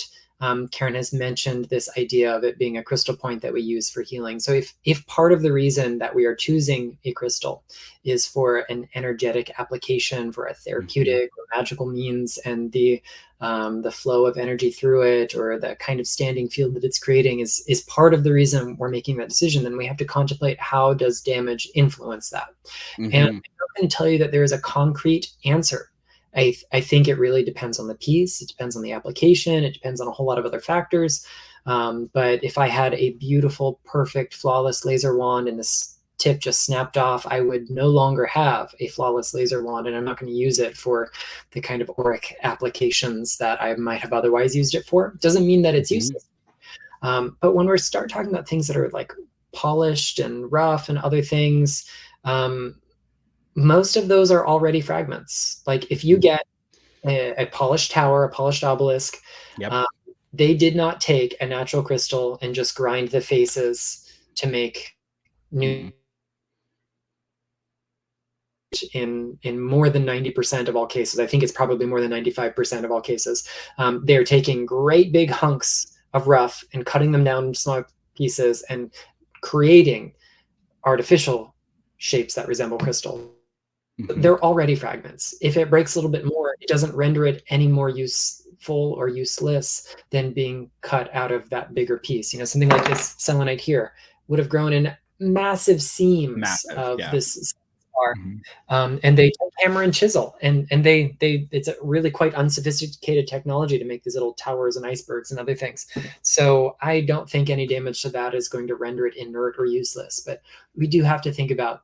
Karen has mentioned this idea of it being a crystal point that we use for healing. So if part of the reason that we are choosing a crystal is for an energetic application, for a Mhm. therapeutic or magical means, and the flow of energy through it, or the kind of standing field that it's creating is part of the reason we're making that decision, then we have to contemplate how does damage influence that. And Mhm. I can tell you that there is a concrete answer. I think it really depends on the piece. It depends on the application. It depends on a whole lot of other factors. But if I had a beautiful, perfect, flawless laser wand and this tip just snapped off, I would no longer have a flawless laser wand, and I'm not going to use it for the kind of auric applications that I might have otherwise used it for. Doesn't mean that it's Mhm. useless. But when we start talking about things that are like polished and rough and other things, um, most of those are already fragments. Like if you Mhm. get a polished tower, a polished obelisk, Yep. uh, they did not take a natural crystal and just grind the faces to make new. Mm-mm. In more than 90% of all cases, I think it's probably more than 95% of all cases, they're taking great big hunks of rough and cutting them down into small pieces and creating artificial shapes that resemble crystal. Mhm. They're already fragments. If it breaks a little bit more, it doesn't render it any more useful or useless than being cut out of that bigger piece. Something like this selenite here would have grown in massive seams Massive. of Yeah. this spar. Mhm. And they take hammer and chisel, and they it's a really quite unsophisticated technology to make these little towers and icebergs and other things. So I don't think any damage to that is going to render it inert or useless. But we do have to think about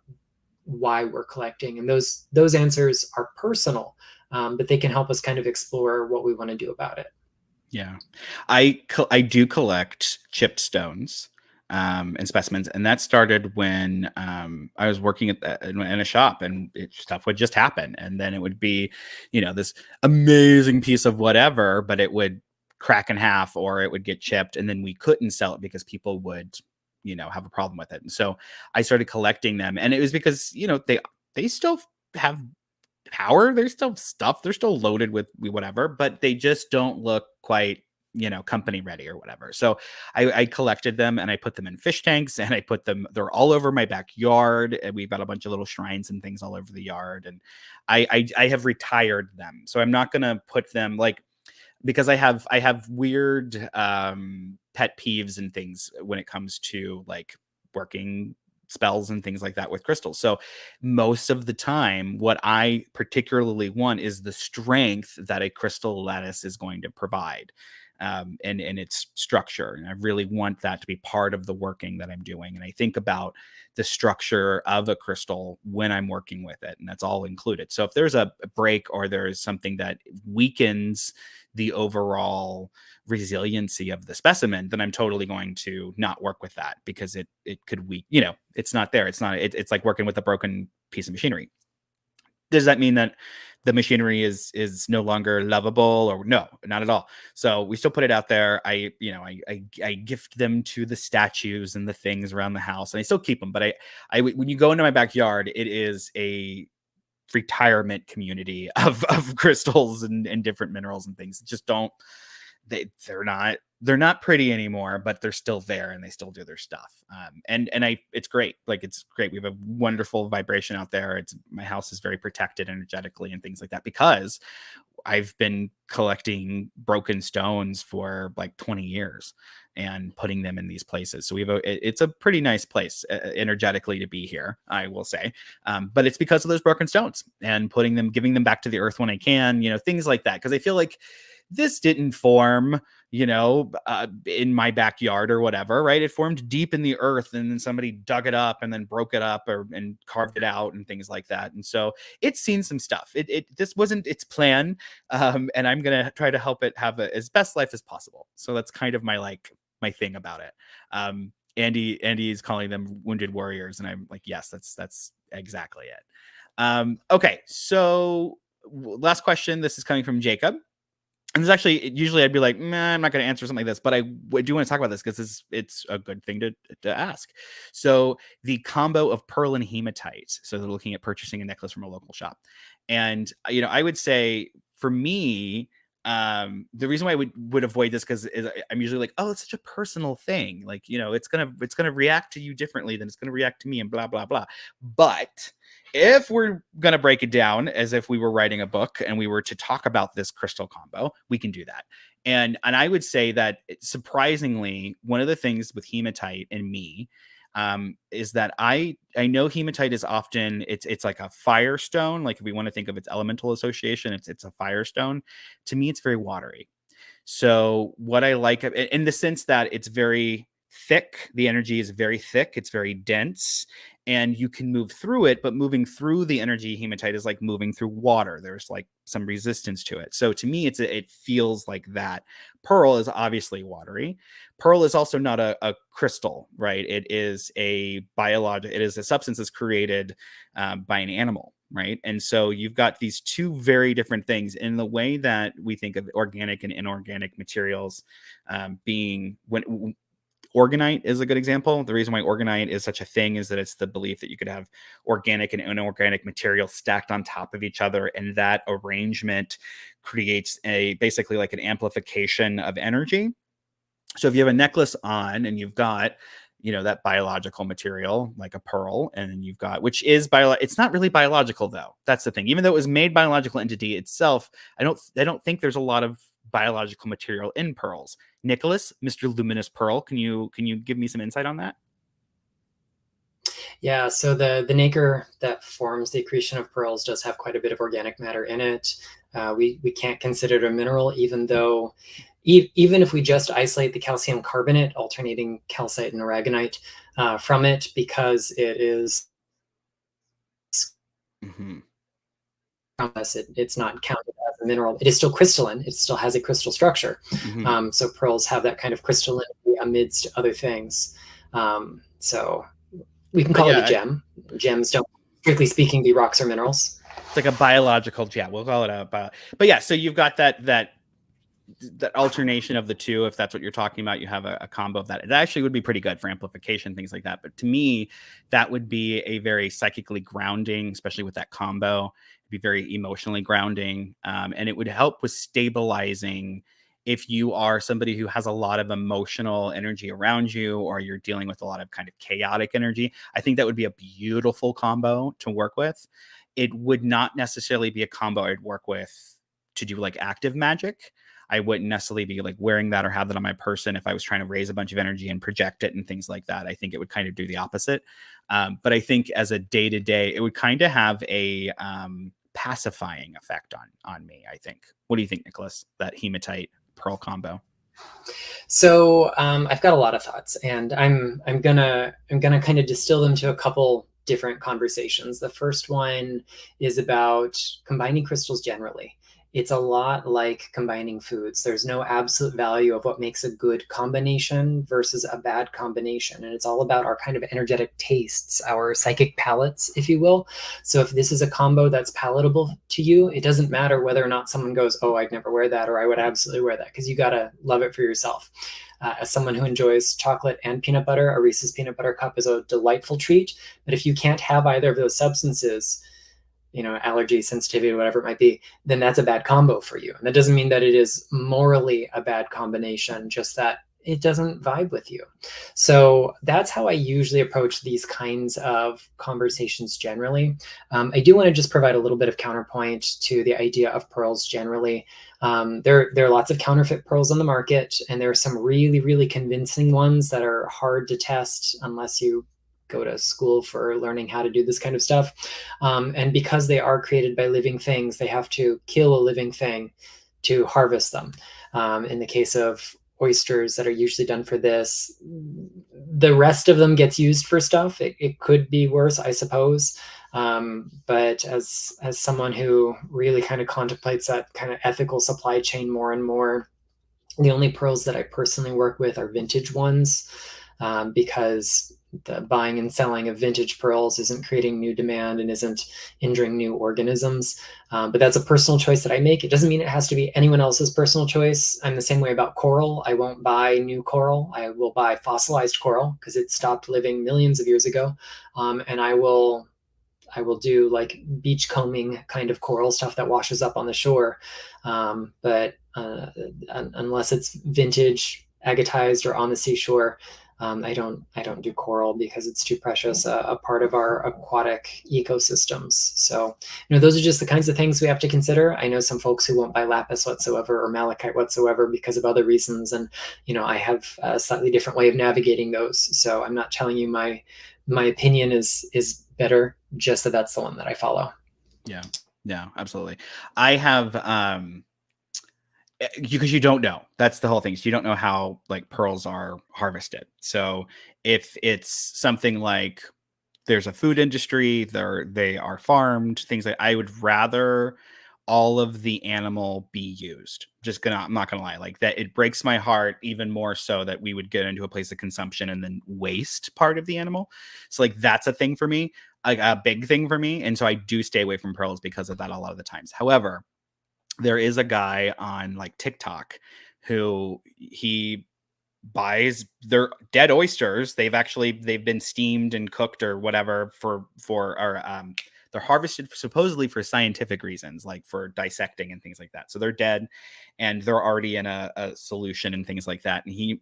why we're collecting, and those answers are personal, but they can help us kind of explore what we want to do about it. Yeah. I do collect chipped stones and specimens, and that started when I was working in a shop, and stuff would just happen, and then it would be, this amazing piece of whatever, but it would crack in half or it would get chipped, and then we couldn't sell it because people would, have a problem with it. And so I started collecting them, and it was because they still have power. There's still stuff. They're still loaded with whatever, but they just don't look quite, company ready or whatever. So I collected them and I put them in fish tanks and I put them, they're all over my backyard. And we've got a bunch of little shrines and things all over the yard. And I have retired them. So I'm not going to put them like, because I have weird pet peeves and things when it comes to like working spells and things like that with crystals. So most of the time what I particularly want is the strength that a crystal lattice is going to provide, and its structure. And I really want that to be part of the working that I'm doing. And I think about the structure of a crystal when I'm working with it, and that's all included. So if there's a break or there's something that weakens the overall resiliency of the specimen, then I'm totally going to not work with that, because it could weak, it's not there. It's like working with a broken piece of machinery. Does that mean that the machinery is no longer lovable? Or no, not at all. So we still put it out there. I gift them to the statues and the things around the house, and I still keep them. But I when you go into my backyard, it is a retirement community of crystals and different minerals and things. Just don't, they're not pretty anymore, but they're still there and they still do their stuff. And it's great. Like, it's great. We have a wonderful vibration out there. My house is very protected energetically and things like that, because I've been collecting broken stones for like 20 years and putting them in these places. So it's a pretty nice place energetically to be here, I will say. But it's because of those broken stones and giving them back to the earth when I can, things like that. Cause I feel like this didn't form, in my backyard or whatever, right? It formed deep in the earth, and then somebody dug it up and then broke it up and carved it out and things like that. And so it's seen some stuff. This wasn't its plan, and I'm gonna try to help it have as best life as possible. So that's kind of my thing about it. Andy's calling them wounded warriors, and I'm like, yes, that's exactly it. Okay, so last question. This is coming from Jacob. And there's actually, usually I'd be like, nah, I'm not going to answer something like this, but I do want to talk about this because it's a good thing to ask. So the combo of pearl and hematite. So they're looking at purchasing a necklace from a local shop. And, I would say for me, the reason why I would avoid this, because I'm usually like, oh, it's such a personal thing. Like, it's gonna react to you differently than it's gonna react to me, and blah blah blah. But if we're gonna break it down as if we were writing a book and we were to talk about this crystal combo, we can do that. And I would say that, surprisingly, one of the things with hematite and me, is that I know hematite is often, it's like a firestone. Like, if we want to think of its elemental association, it's a firestone. To me, it's very watery. So what I like in the sense that it's very thick, the energy is very thick, it's very dense, and you can move through it, but moving through the energy hematite is like moving through water. There's like some resistance to it. So to me, it feels like that. Pearl is obviously watery. Pearl is also not a crystal, right? It is a substance that's created by an animal, right? And so you've got these two very different things in the way that we think of organic and inorganic materials, being when organite is a good example. The reason why organite is such a thing is that it's the belief that you could have organic and inorganic material stacked on top of each other, and that arrangement creates basically like an amplification of energy. So if you have a necklace on and you've got, that biological material like a pearl, and you've got, which is it's not really biological though. That's the thing. Even though it was made biological entity itself, I don't think there's a lot of biological material in pearls. Nicholas, Mr. Luminous Pearl, can you give me some insight on that? Yeah, so the nacre that forms the accretion of pearls does have quite a bit of organic matter in it. We can't consider it a mineral, even though even if we just isolate the calcium carbonate, alternating calcite and aragonite from it, because it is Mm-hmm. it's not counted as a mineral. It is still crystalline. It still has a crystal structure. Mm-hmm. So pearls have that kind of crystallinity amidst other things. So we can But call it a yeah, gem. Gems don't, strictly speaking, be rocks or minerals. it's like a biological, yeah, we'll call it a but yeah, so you've got that that alternation of the two, if that's what you're talking about, you have a combo of that. It actually would be pretty good for amplification, things like that. But to me, that would be a very psychically grounding, especially with that combo. It'd be very emotionally grounding, and it would help with stabilizing if you are somebody who has a lot of emotional energy around you, or you're dealing with a lot of kind of chaotic energy. I think that would be a beautiful combo to work with. It would not necessarily be a combo I'd work with to do like active magic. I wouldn't necessarily be like wearing that or have that on my person if I was trying to raise a bunch of energy and project it and things like that. I think it would kind of do the opposite. But I think as a day to day, it would kind of have a pacifying effect on me. I think. What do you think, Nicholas? That hematite pearl combo. So I've got a lot of thoughts, and I'm gonna kind of distill them to a couple different conversations. The first one is about combining crystals generally. It's a lot like combining foods. There's no absolute value of what makes a good combination versus a bad combination. And it's all about our kind of energetic tastes, our psychic palates, if you will. So if this is a combo that's palatable to you, it doesn't matter whether or not someone goes, oh, I'd never wear that, or I would absolutely wear that, because you got to love it for yourself. As someone who enjoys chocolate and peanut butter, a Reese's peanut butter cup is a delightful treat. But if you can't have either of those substances, allergy, sensitivity, whatever it might be, then that's a bad combo for you. And that doesn't mean that it is morally a bad combination, just that it doesn't vibe with you. So that's how I usually approach these kinds of conversations generally. I do want to just provide a little bit of counterpoint to the idea of pearls generally. There are lots of counterfeit pearls on the market, and there are some really, really convincing ones that are hard to test unless you go to school for learning how to do this kind of stuff. And because they are created by living things, they have to kill a living thing to harvest them. In the case of oysters that are usually done for this, the rest of them gets used for stuff. It could be worse, I suppose. But as someone who really kind of contemplates that kind of ethical supply chain more and more, the only pearls that I personally work with are vintage ones, because the buying and selling of vintage pearls isn't creating new demand and isn't injuring new organisms. But that's a personal choice that I make. It doesn't mean it has to be anyone else's personal choice. I'm the same way about coral. I won't buy new coral. I will buy fossilized coral because it stopped living millions of years ago. And I will do like beach combing kind of coral stuff that washes up on the shore. But unless it's vintage, agatized, or on the seashore, I don't do coral because it's too precious a part of our aquatic ecosystems. So, those are just the kinds of things we have to consider. I know some folks who won't buy lapis whatsoever or malachite whatsoever because of other reasons, and I have a slightly different way of navigating those. So I'm not telling you my opinion is better, just that that's the one that I follow. Yeah, absolutely. I have because you don't know. That's the whole thing. So you don't know how like pearls are harvested. So if it's something like there's a food industry, they are farmed, things like, I would rather all of the animal be used. I'm not gonna lie, like that, it breaks my heart even more so that we would get into a place of consumption and then waste part of the animal. So like that's a thing for me, like a big thing for me. And so I do stay away from pearls because of that a lot of the times. However, there is a guy on like TikTok who he buys their dead oysters. They've been steamed and cooked or whatever they're harvested supposedly for scientific reasons, like for dissecting and things like that. So they're dead and they're already in a solution and things like that. And he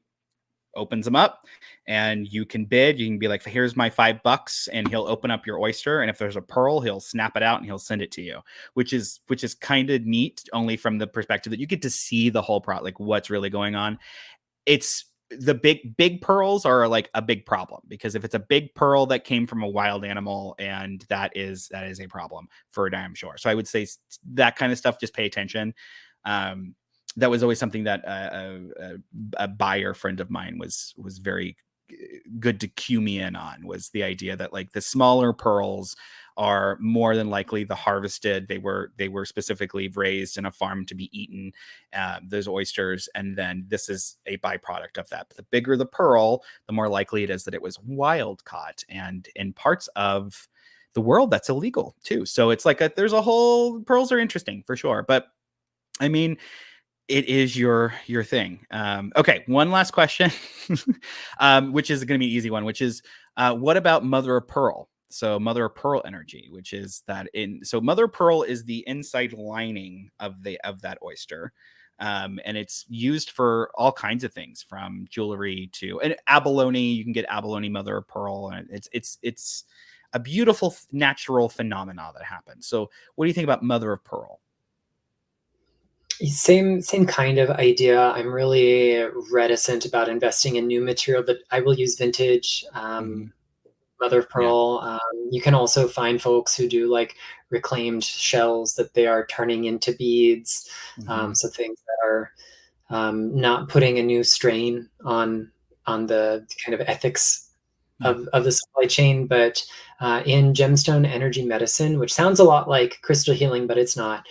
opens them up and you can bid. You can be like, here's my $5, and he'll open up your oyster. And if there's a pearl, he'll snap it out and he'll send it to you, which is kind of neat, only from the perspective that you get to see the whole like what's really going on. It's the big pearls are like a big problem, because if it's a big pearl that came from a wild animal, and that is a problem for a damn sure. So I would say that kind of stuff, just pay attention. That was always something that a buyer friend of mine was very good to cue me in on, was the idea that like the smaller pearls are more than likely the harvested. They were specifically raised in a farm to be eaten, those oysters, and then this is a byproduct of that. But the bigger the pearl, the more likely it is that it was wild caught, and in parts of the world that's illegal too. So it's like there's a whole, pearls are interesting for sure. But I mean, it is your thing. Okay, one last question, which is going to be an easy one, which is what about mother of pearl? So mother of pearl energy, which is that so mother of pearl is the inside lining of that oyster. And it's used for all kinds of things, from jewelry to and abalone. You can get abalone mother of pearl, and it's a beautiful natural phenomena that happens. So what do you think about mother of pearl? Same kind of idea. I'm really reticent about investing in new material, but I will use vintage. Mm-hmm. Mother of Yeah. pearl. You can also find folks who do like reclaimed shells that they are turning into beads. Mm-hmm. So things that are not putting a new strain on the kind of ethics Yeah. of the supply chain. But in gemstone energy medicine, which sounds a lot like crystal healing, but it's not,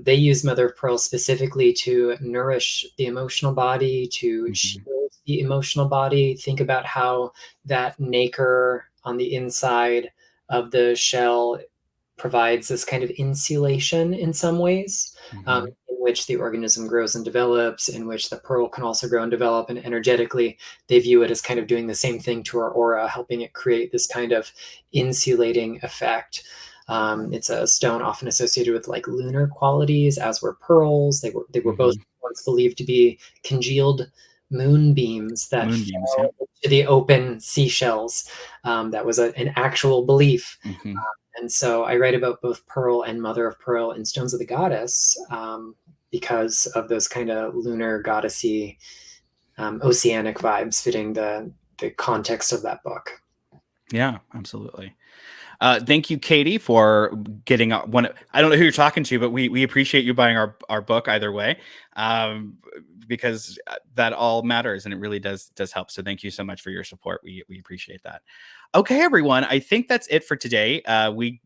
they use mother of pearl specifically to nourish the emotional body, to Mm-hmm. shield the emotional body. Think about how that nacre on the inside of the shell provides this kind of insulation in some ways, Mm-hmm. in which the organism grows and develops, in which the pearl can also grow and develop. And energetically, they view it as kind of doing the same thing to our aura, helping it create this kind of insulating effect. It's a stone often associated with like lunar qualities, as were pearls. They were both Mm-hmm. once believed to be congealed moonbeams that Moonbeams. Yeah. fell into the open seashells. That was an actual belief. Mm-hmm. And so I write about both pearl and mother of pearl in Stones of the Goddess, because of those kind of lunar goddessy, oceanic vibes fitting the context of that book. Yeah, absolutely. Thank you, Katie, for getting one. I don't know who you're talking to, but we appreciate you buying our book either way, um, because that all matters and it really does help. So thank you so much for your support. We appreciate that. Okay, everyone, I think that's it for today. We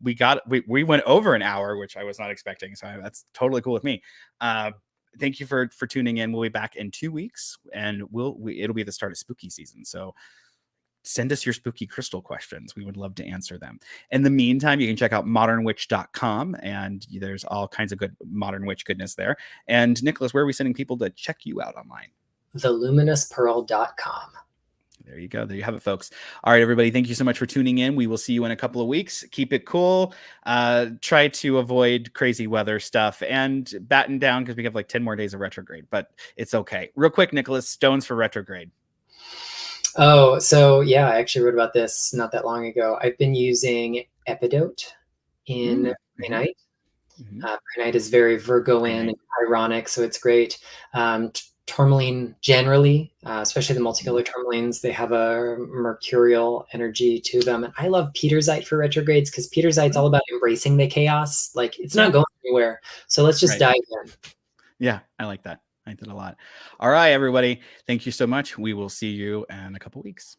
went over an hour, which I was not expecting, so that's totally cool with me. Thank you for tuning in. We'll be back in 2 weeks, and it'll be the start of spooky season. So send us your spooky crystal questions. We would love to answer them. In the meantime, you can check out modernwitch.com, and there's all kinds of good modern witch goodness there. And Nicholas, where are we sending people to check you out online? TheLuminousPearl.com. There you go. There you have it, folks. All right, everybody. Thank you so much for tuning in. We will see you in a couple of weeks. Keep it cool. Try to avoid crazy weather stuff and batten down, because we have like 10 more days of retrograde, but it's okay. Real quick, Nicholas, stones for retrograde. Oh, so yeah, I actually wrote about this not that long ago. I've been using Epidote in Mm-hmm. Prehnite. Mm-hmm. Prehnite is very Virgoan and ironic, so it's great. Tourmaline generally, especially the multicolor tourmalines, they have a mercurial energy to them. And I love Petersite for retrogrades, because Petersite's all about embracing the chaos. Like, it's not going anywhere. So let's just dive in. Yeah, I like that. I like that a lot. All right, everybody. Thank you so much. We will see you in a couple weeks.